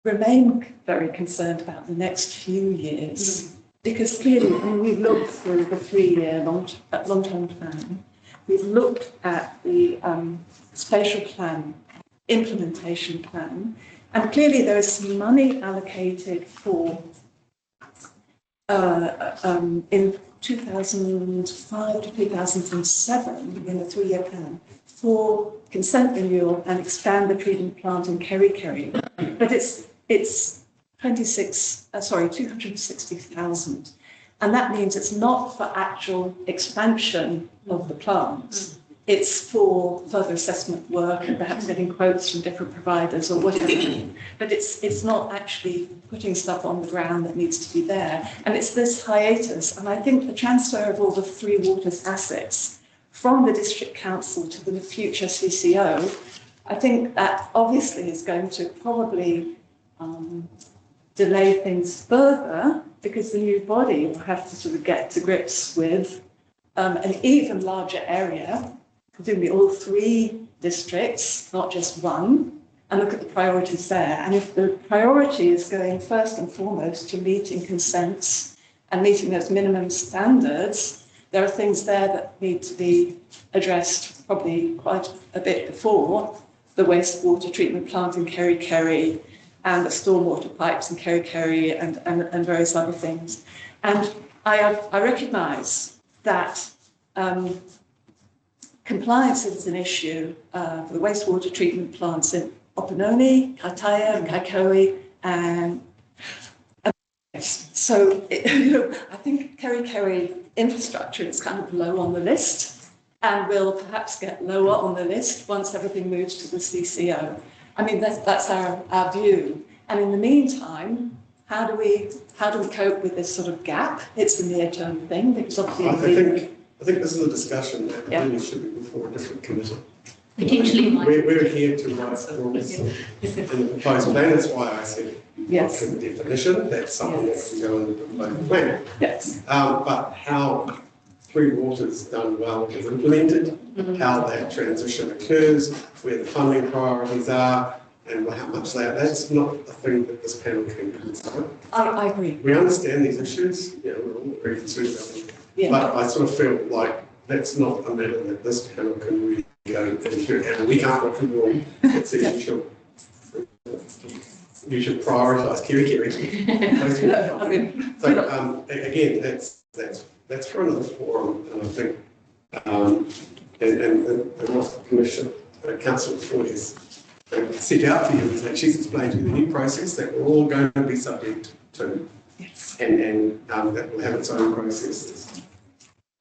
remain very concerned about the next few years, because clearly when we looked through the 3-year long-term plan, we've looked at the spatial plan, implementation plan, and clearly there is some money allocated for in 2005 to 2007 in the 3-year plan for consent renewal and expand the treatment plant in Kerikeri. But it's 260,000. And that means it's not for actual expansion of the plant. it's for further assessment work and perhaps getting quotes from different providers or whatever. But it's not actually putting stuff on the ground that needs to be there. And it's this hiatus. And I think the transfer of all the Three Waters assets from the district council to the future CCO, I think that obviously is going to probably delay things further, because the new body will have to sort of get to grips with an even larger area, presumably all three districts, not just one, and look at the priorities there. And if the priority is going first and foremost to meeting consents and meeting those minimum standards, there are things there that need to be addressed probably quite a bit before the wastewater treatment plant in Kerry and the stormwater pipes in Kerry and various other things. And I recognise that compliance is an issue for the wastewater treatment plants in Opinoni, Kaitaya and Kaikoui, and so I think Kerry infrastructure is kind of low on the list and will perhaps get lower on the list once everything moves to the CCO. I mean, that's our view. And in the meantime, how do we cope with this sort of gap? It's a near-term thing, because obviously I think this is a discussion that really should be before a different committee. Potentially, we're here to write rules in the proposed plan. That's why I said yes. the definition. That's something that can go in the proposed plan. Yes. But how Three Waters done well is implemented, how that transition occurs, where the funding priorities are, and how much that's not a thing that this panel can consider. I agree. We understand these issues, we're all very concerned about them. Yeah. But I sort of feel like that's not a matter that this panel can really go into, and we can't look in the room. It's that you should prioritise Kerry. So again, that's for another forum, and I think and what the Commission, Council for has set out for you is that she's explained to you the new process that we're all going to be subject to, yes. and that will have its own processes,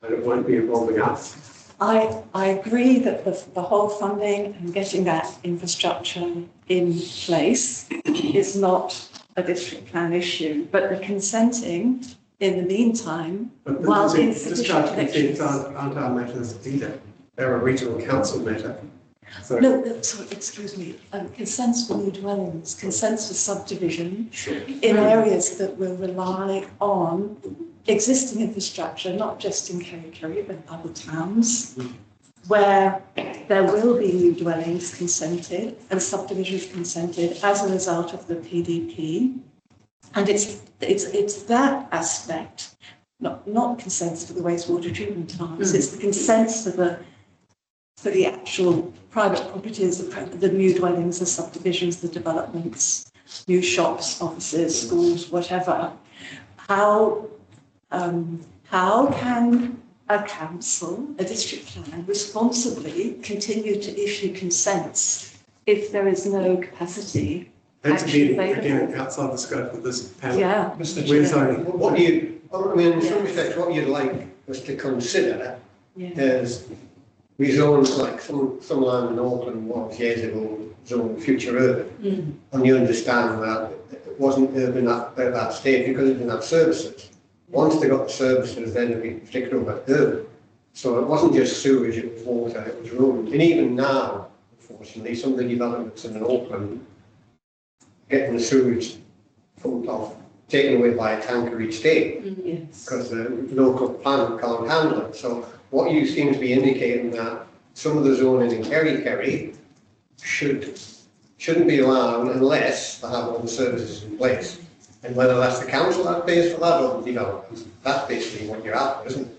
and it won't be involving us. I agree that the whole funding and getting that infrastructure in place is not a district plan issue, but the consenting in the meantime, but while the insufficient discharge consents connections. aren't our matters either. They're a regional council matter. So, No, sorry, excuse me. Consents for new dwellings, consents for subdivision in areas that will rely on existing infrastructure, not just in Kerry, but other towns, where there will be new dwellings consented and subdivisions consented as a result of the PDP. And it's that aspect, not consents for the wastewater treatment plants, it's the consents for the actual private properties, the new dwellings, the subdivisions, the developments, new shops, offices, schools, whatever. How can a council, a district plan, responsibly continue to issue consents if there is no capacity actually available? Again, outside the scope of this panel. Yeah. Mr. We're Chair, in some respects, what you'd like us to consider is we zoned like some land in Auckland was years ago zoned future urban, and you understand that it wasn't urban at that stage because it didn't have services. Once they got the services, then it'd be flicked over urban. So it wasn't just sewage, it was water, it was road. And even now, unfortunately, some of the developments in Auckland getting the sewage pumped off, taken away by a tanker each day, because the local plant can't handle it. So what you seem to be indicating that some of the zoning in Kerry shouldn't be allowed unless they have all the services in place. And whether that's the council that pays for that or the development, that's basically what you're after, isn't it?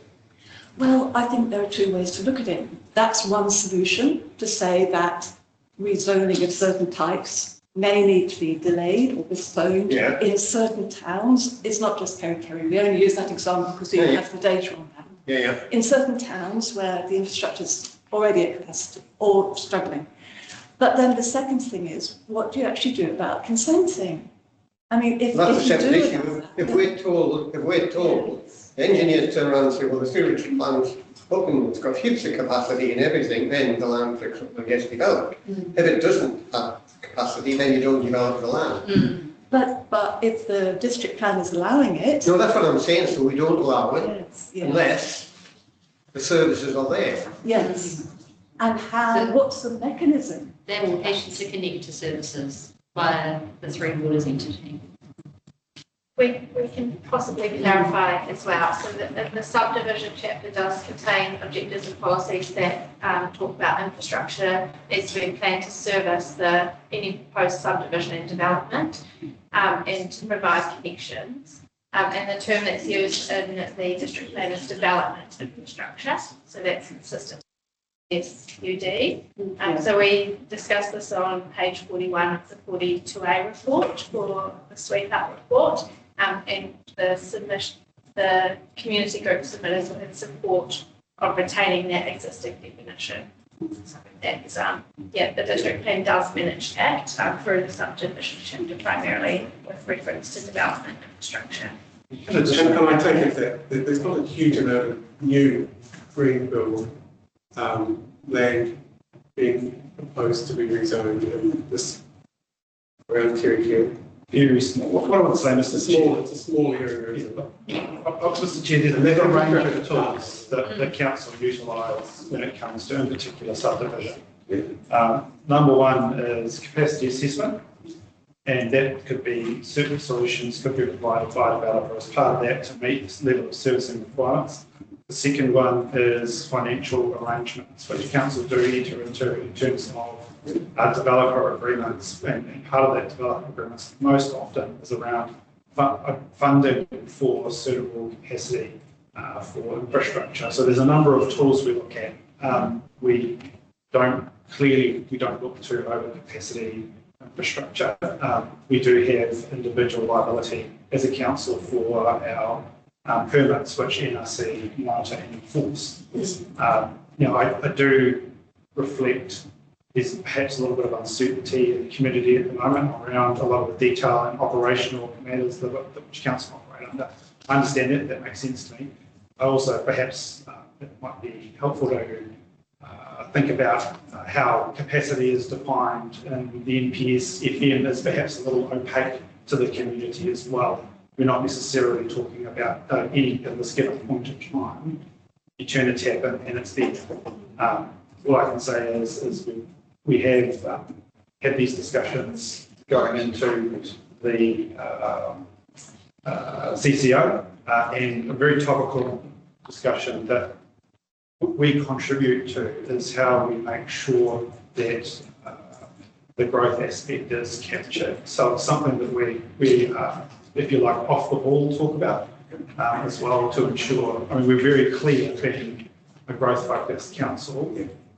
Well, I think there are two ways to look at it. That's one solution, to say that rezoning of certain types may need to be delayed or postponed in certain towns. It's not just Kerry. We only use that example because we have the data on that. In certain towns where the infrastructure is already at capacity or struggling. But then the second thing is, what do you actually do about consenting? I mean, if that's you a separate do issue. If we're told The engineers turn around and say, well, the sewage plant's open, it's got heaps of capacity and everything, then the land picks up and gets developed. If it doesn't have capacity, then you don't develop the land. But if the district plan is allowing it. No, that's what I'm saying, so we don't allow it Yes. unless the services are there. Yes. And how, what's the mechanism? The application to connect to services via the Three Waters entity. We can possibly clarify as well, so that the subdivision chapter does contain objectives and policies that talk about infrastructure needs to be planned to service any proposed subdivision and development, and to provide connections. And the term that's used in the district plan is development infrastructure, so that's consistent with SUD. So we discussed this on page 41 of the 42A report for the sweep up report. And the community group submitters in support of retaining that existing definition. So that's, the district plan does manage that through the subdivision chapter primarily with reference to development infrastructure. Can I take it that there's not a huge amount of new greenfield land being proposed to be rezoned in this around Kirikiri? Very small. What I would say, Mr. Chair, it's a small area, isn't it? Mr. Chair, there's a range of tools that the council utilise when it comes to, in particular, subdivision. Number one is capacity assessment, and that could be certain solutions could be provided by a developer as part of that to meet this level of servicing requirements. The second one is financial arrangements, which council do enter into in terms of developer agreements, and part of that developer agreements most often is around funding for suitable capacity for infrastructure. So there's a number of tools we look at. We don't look to overcapacity infrastructure. We do have individual liability as a council for our permits, which NRC monitor and enforce. I do reflect there's perhaps a little bit of uncertainty in the community at the moment around a lot of the detail and operational matters that which council operate under. I understand that makes sense to me. I also perhaps it might be helpful to think about how capacity is defined in the NPS FM is perhaps a little opaque to the community as well. We're not necessarily talking about any at this given point in time. You turn a tap and it's there. All I can say is we have had these discussions going into the CCO and a very topical discussion that we contribute to is how we make sure that the growth aspect is captured. So it's something that we if you like, off the ball talk about as well to ensure, we're very clear being a growth focused council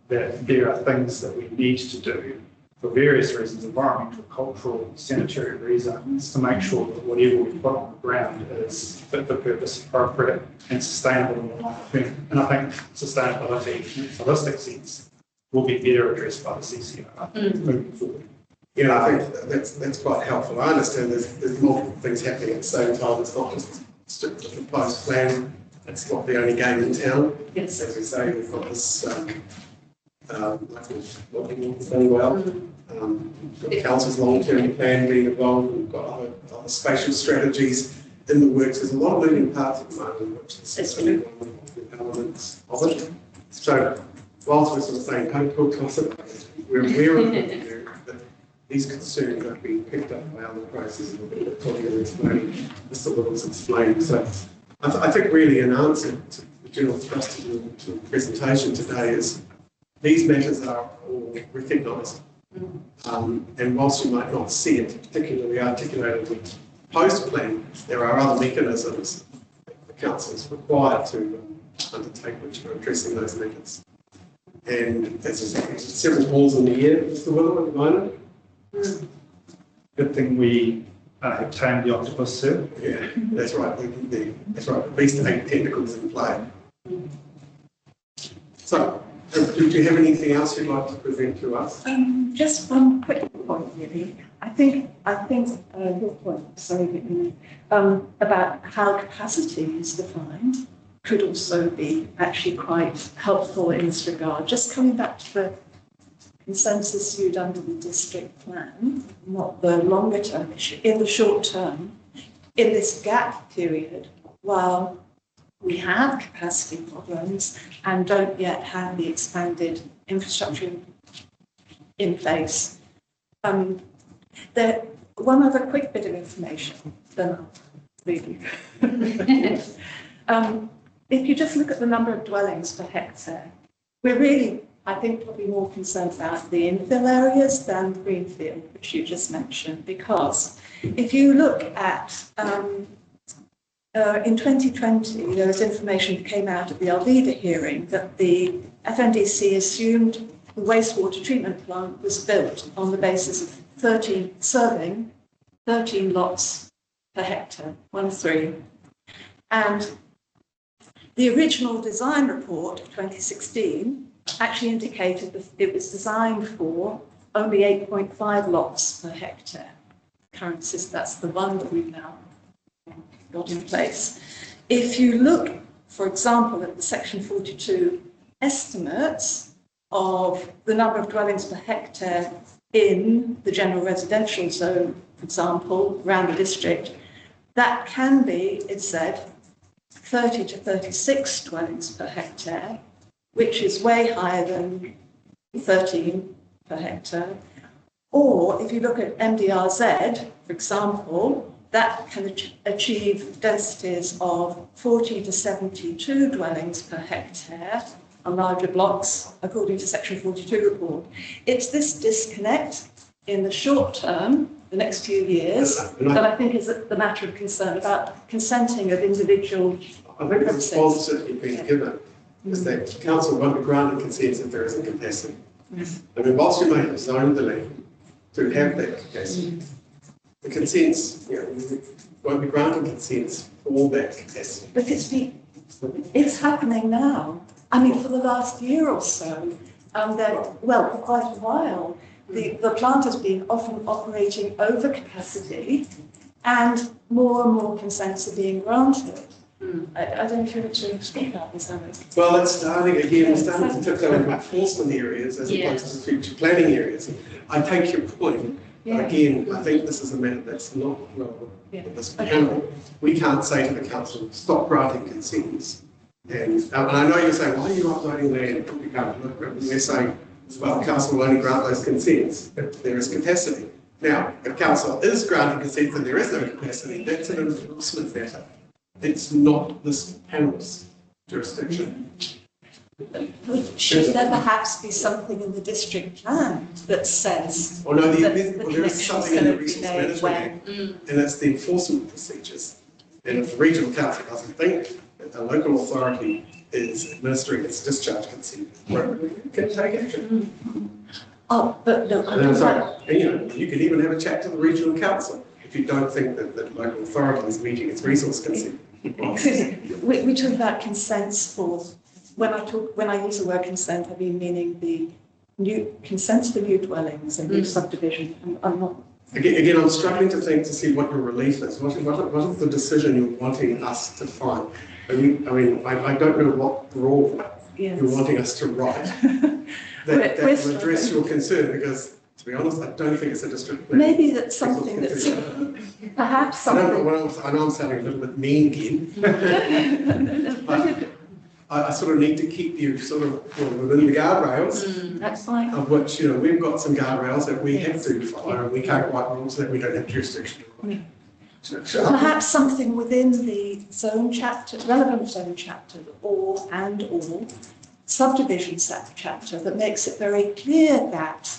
that there are things that we need to do for various reasons, environmental, cultural, sanitary reasons, to make sure that whatever we put on the ground is fit for purpose, appropriate and sustainable in the long term. And I think sustainability in a holistic sense will be better addressed by the CCO moving forward. Yeah, I think that's quite helpful. I understand there's multiple things happening at the same time. It's not just strictly the proposed plan. It's not the only game in town. Yes. As we say, we've got this working very well. We've got the council's long-term plan being involved. We've got other spatial strategies in the works. There's a lot of moving parts at the moment, which is one of the elements of it. So, whilst we're sort of saying don't talk to us about it, we're aware of that these concerns are being picked up by other processes that Victoria explained, Mr. Little's explained. So, I think really an answer to the general thrust of the presentation today is these matters are all recognised. And whilst you might not see it particularly articulated in the post-plan, there are other mechanisms that the council is required to undertake which are addressing those matters. And as I say, there's several balls in the air, Mr. Willow, at the moment. Good thing we have tamed the octopus, sir. Yeah, that's right. That's right. At least 8 tentacles in play. So, Do you have anything else you'd like to present to us? Just one quick point, really. I think your point, sorry, about how capacity is defined could also be actually quite helpful in this regard. Just coming back to the consensus viewed under the district plan, not the longer term issue, in the short term, in this gap period, while we have capacity problems and don't yet have the expanded infrastructure in place. One other quick bit of information, then I'll leave you. If you just look at the number of dwellings per hectare, we're really, I think, probably more concerned about the infill areas than greenfield, which you just mentioned, because if you look at in 2020, there was information that came out at the Alvida hearing that the FNDC assumed the wastewater treatment plant was built on the basis of 13 lots per hectare, 1-3. And the original design report of 2016 actually indicated that it was designed for only 8.5 lots per hectare. Current system, that's the one that we've now got in place. If you look, for example, at the Section 42 estimates of the number of dwellings per hectare in the general residential zone, for example, around the district, that can be, it said, 30 to 36 dwellings per hectare, which is way higher than 13 per hectare. Or if you look at MDRZ, for example, that can achieve densities of 40 to 72 dwellings per hectare on larger blocks, according to Section 42 report. It's this disconnect in the short term, the next few years, that I think is the matter of concern about consenting of individual. I think the response that you've been given is that council won't be granted consent if there isn't capacity. I mean, whilst you may have zoned the land to have that capacity, the consents, won't be granted consents for all that capacity. But it's happening now. I mean, for the last year or so, for quite a while, the plant has been often operating over capacity, and more consents are being granted. I don't know if you want to speak about this, Alex. Well, it's starting again, it's starting to tiptoe into enforcement areas as opposed to future planning areas. I take your point. But again, I think this is a matter that's not relevant with this panel. We can't say to the council, stop granting consents. And I know you're saying, why are you not zoning land? We're saying, well, the council will only grant those consents if there is capacity. Now, if council is granting consents and there is no capacity, that's an enforcement matter. It's not this panel's jurisdiction. Should there perhaps be something in the district plan that says well, no, there the is something in the Resource Management Act, and it's the enforcement procedures. And if the regional council doesn't think that the local authority is administering its discharge consent, it can take action. Oh, but look, you can even have a chat to the regional council if you don't think that the local authority is meeting its resource consent. We talk about consents for. When I use the word consent, I mean meaning the new consents for new dwellings and new subdivision. I'm not. Again, I'm struggling to see what your relief is. What is the decision you're wanting us to find? I don't know what rule you're wanting us to write that will address your concern, because, to be honest, I don't think it's a district plan. Maybe that's something that's perhaps something. I know I'm sounding a little bit mean again. I sort of need to keep you sort of within the guardrails. That's fine. Of which, we've got some guardrails that we have to follow, and we can't write rules that we don't have jurisdiction to. Perhaps something within the zone chapter, relevant zone chapter, or subdivision chapter that makes it very clear that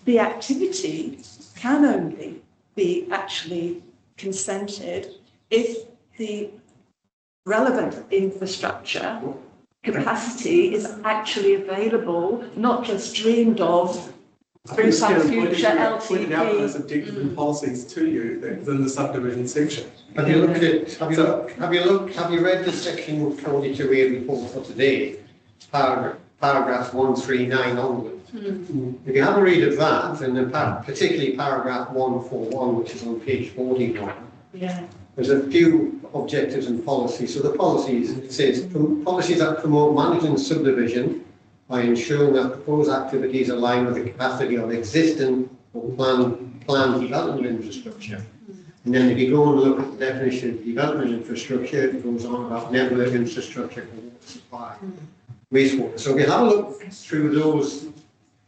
the activity can only be actually consented if the relevant infrastructure capacity is actually available, not just dreamed of I think through Ms. some Cannon future pointed out those LTP. objectives and policies to you that within the subdivision section. Have you looked at, have you read the section 42A report for today? Paragraph 139 onwards. If you have a read of that, and particularly paragraph 141, which is on page 41, there's a few objectives and policies. So the policies, it says, policies that promote managing subdivision by ensuring that proposed activities align with the capacity of existing or planned development infrastructure. And then if you go and look at the definition of development infrastructure, it goes on about network infrastructure for water supply, wastewater. So if you have a look through those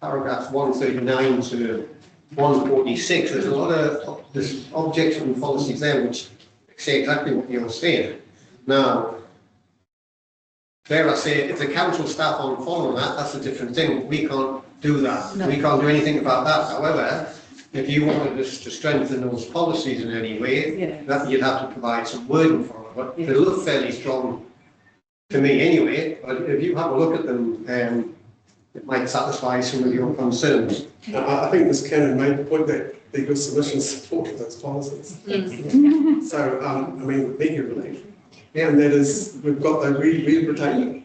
paragraphs 139 to 146, there's a lot of there's objectives and policies there which say exactly what you're saying. Now, there I say, if the council staff aren't following that, that's a different thing. We can't do that. No. We can't do anything about that. However, if you wanted us to strengthen those policies in any way, that you'd have to provide some wording for it. But they look fairly strong to me anyway. But if you have a look at them, it might satisfy some of your concerns. I think Ms. Cannon made the point that the good submissions support those policies. So, I mean, with media relief. And that is, we've got the we retain it.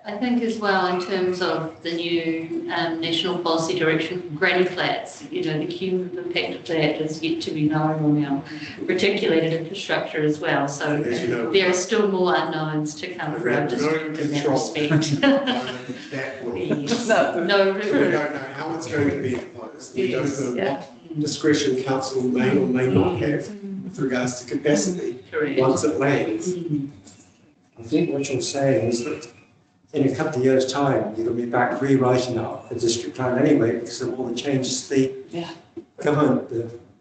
I think as well, in terms of the new national policy direction for granny flats, you know, the cumulative impact of that is yet to be known on our reticulated infrastructure as well. So you know, there are still more unknowns to come for our district in that respect. No, we don't know how it's going to be imposed. We don't know what discretion council may or may not have with regards to capacity once it lands. I think what you're saying is that in a couple of years' time, you're going to be back rewriting up the district plan anyway because of all the changes the government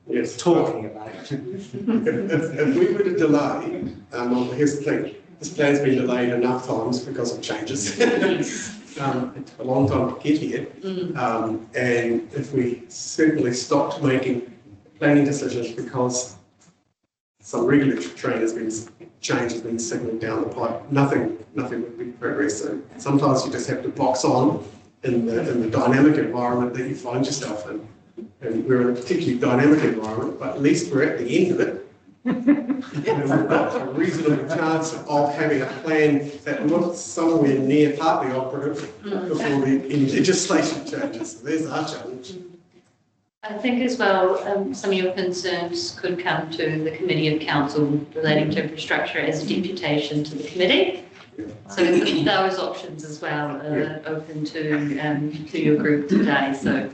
is talking about. If we were to delay, well, here's the thing, this plan's been delayed enough times because of changes. It's a long time to get here. And if we simply stopped making planning decisions because some regulatory change has been signalled down the pipe, nothing would be progress. So sometimes you just have to box on in the dynamic environment that you find yourself in. And we're in a particularly dynamic environment, but at least we're at the end of it. And we've got a reasonable chance of having a plan that looks somewhere near partly operative before any legislation changes. So there's our challenge. I think as well, some of your concerns could come to the Committee of Council relating to infrastructure as a deputation to the committee. So those options as well are open to your group today. So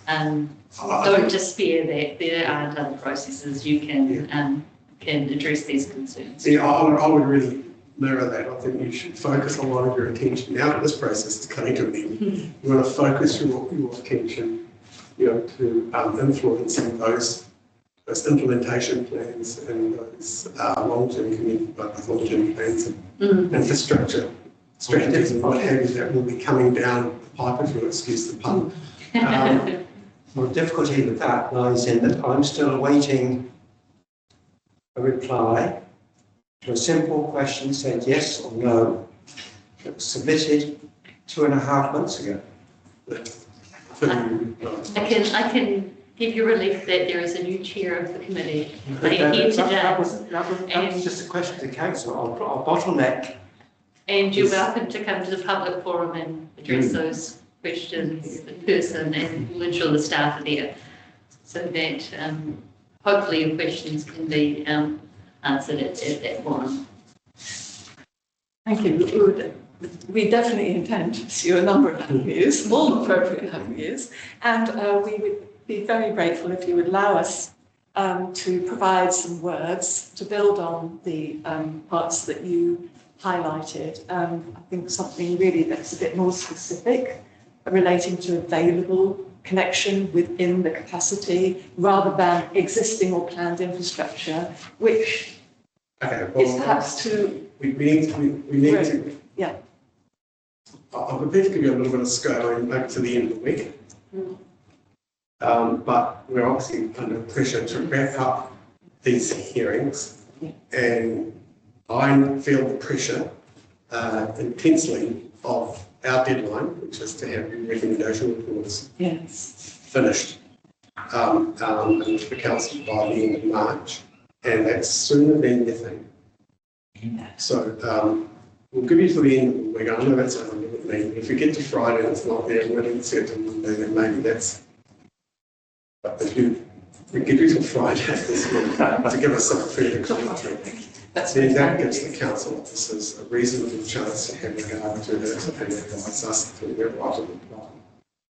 don't despair that there aren't other processes you can address these concerns. Yeah, I would really mirror that. I think you should focus a lot of your attention now that this process is coming to an end. You want to focus your attention, you know, to influencing those implementation plans and those long-term plans and infrastructure strategies and what have you that will be coming down the pipe, if you'll excuse the pun. Well, the difficulty with that lies in that I'm still awaiting a reply to a simple question said yes or no that was submitted 2.5 months ago. I can give you relief that there is a new chair of the committee. That was just a question to the council. I'll bottleneck. And you're welcome to come to the public forum and address those questions in person, and we'll ensure the staff are there so that hopefully your questions can be answered at that forum. Thank you. We definitely intend to pursue a number of avenues, all appropriate avenues, and we would be very grateful if you would allow us to provide some words to build on the parts that you highlighted. I think something really that's a bit more specific relating to available connection within the capacity rather than existing or planned infrastructure, which is perhaps too... We need to... Yeah. I'm prepared to give you a little bit of scope and maybe to the end of the week. But we're obviously under pressure to wrap up these hearings, and I feel the pressure intensely of our deadline, which is to have recommendation reports finished in the council by the end of March, and that's sooner than you think. So we'll give you till the end of the week. I know that's what I mean. If we get to Friday and it's not there, we're going to set to Monday, then maybe that's. But if we give you till Friday this week to give us some further commentary, then that gives the council officers a reasonable chance to have regard to it and advise us to the right.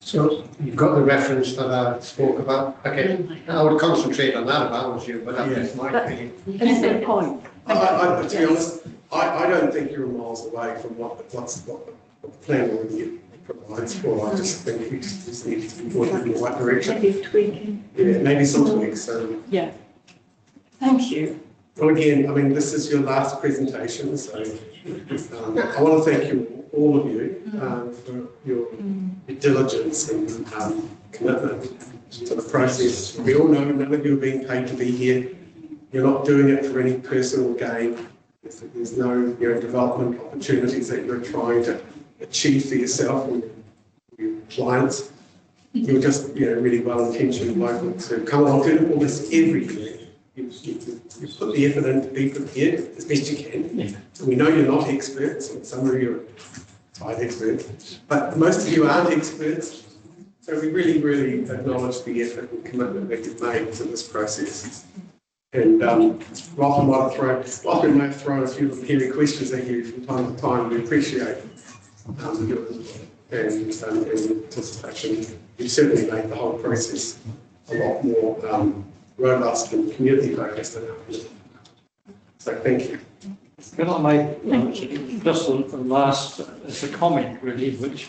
So you've got the reference that I spoke about. Okay, I would concentrate on that if I was you, but that's my opinion. That's the point. To be honest, I don't think you're miles away from what the plan already provides for. I just think we just need to be going in the right direction. Maybe tweaking. Yeah, maybe some tweaks. Yeah. Thank you. Well, again, I mean, this is your last presentation, so I want to thank you, all of you, for your diligence and commitment to the process. We all know none of you are being paid to be here. You're not doing it for any personal gain. There's no development opportunities that you're trying to achieve for yourself and your clients. You're just really well-intentioned local to come along to all this everything. You put the effort in to be prepared as best you can. So we know you're not experts, and some of you are tight experts, but most of you aren't experts. So we really, really acknowledge the effort and commitment that you've made to this process. And whilst we may have thrown a few hairy questions at you from time to time, we appreciate your input and participation. You've certainly made the whole process a lot more robust and community focused than ours. So thank you. Can I make just a last, it's a comment really, which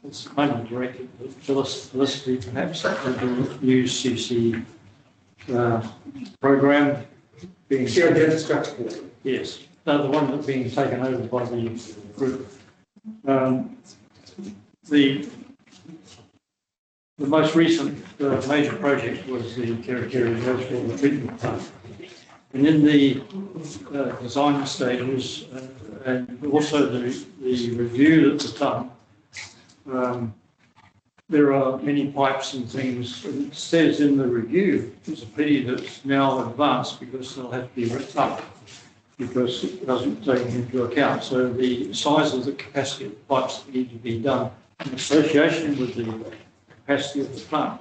it's mainly directed to Felicity perhaps, the new CC program being... Shared infrastructure. Yes, the one that's being taken over by the group. The most recent major project was the Kerikeri Wastewater Treatment Plant. And in the design stages and also the review that was done, there are many pipes and things. It says in the review, it's a pity that it's now advanced because they'll have to be ripped up because it doesn't take into account. So the size of the capacity of the pipes that need to be done in association with the capacity of the plant.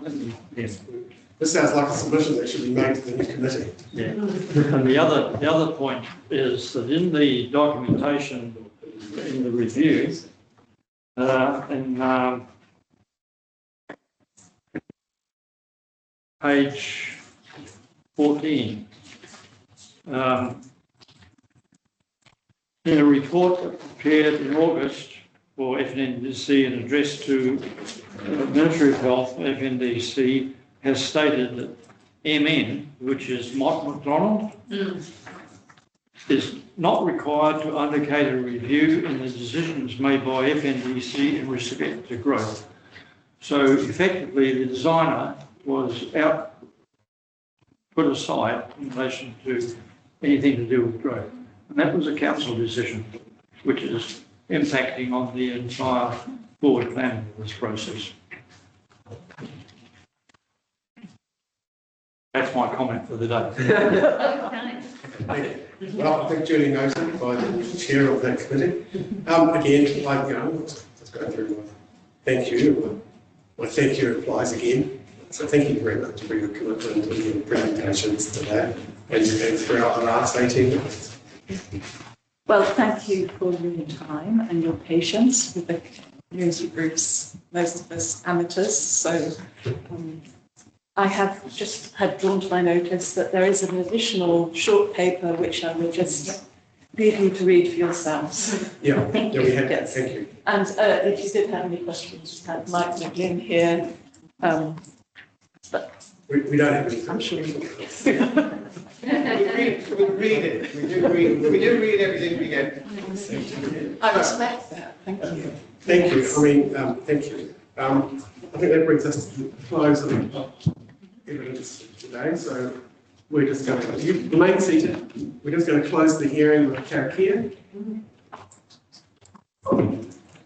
This sounds like a submission that should be made to the new committee. Yeah. And the other point is that in the documentation in the review, page 14, in a report prepared in August for FNDC and addressed to Ministry of Health, FNDC has stated that MN, which is Mott McDonald, is not required to undertake a review in the decisions made by FNDC in respect to growth. So effectively the designer was put aside in relation to anything to do with growth. And that was a council decision, which is impacting on the entire forward planning of this process. That's my comment for the day. Okay. Well, I think duly noted by the chair of that committee. Again, let's go through my thank you. My thank you applies again. So thank you very much for your commitment and your presentations today and throughout the last 18 months. Well, thank you for your time and your patience with the community groups, most of us amateurs. So I have just had drawn to my notice that there is an additional short paper which I will just leave you to read for yourselves. Yeah, we have. Yes. Thank you. And if you did have any questions, we have Mike McGlynn here. But we don't have any. I'm sure you will. We read it. We do read everything we get. I respect that. Thank you. Thank you. I mean, thank you. I think that brings us to the close of evidence today. So we're just going to remain seated. We're just going to close the hearing with Kerikeri.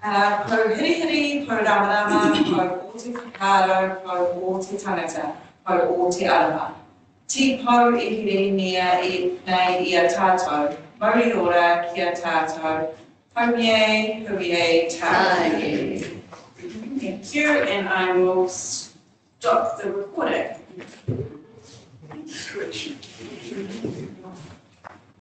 Ko hiri ko ramarama, ko o te whakaro, ko o te tangata, ko o te arama. Tīpau I hiri nia nei I a tātou, mauri ora ki a tātou, haumie, huie, tātou. Thank you, and I will stop the recording. Switch.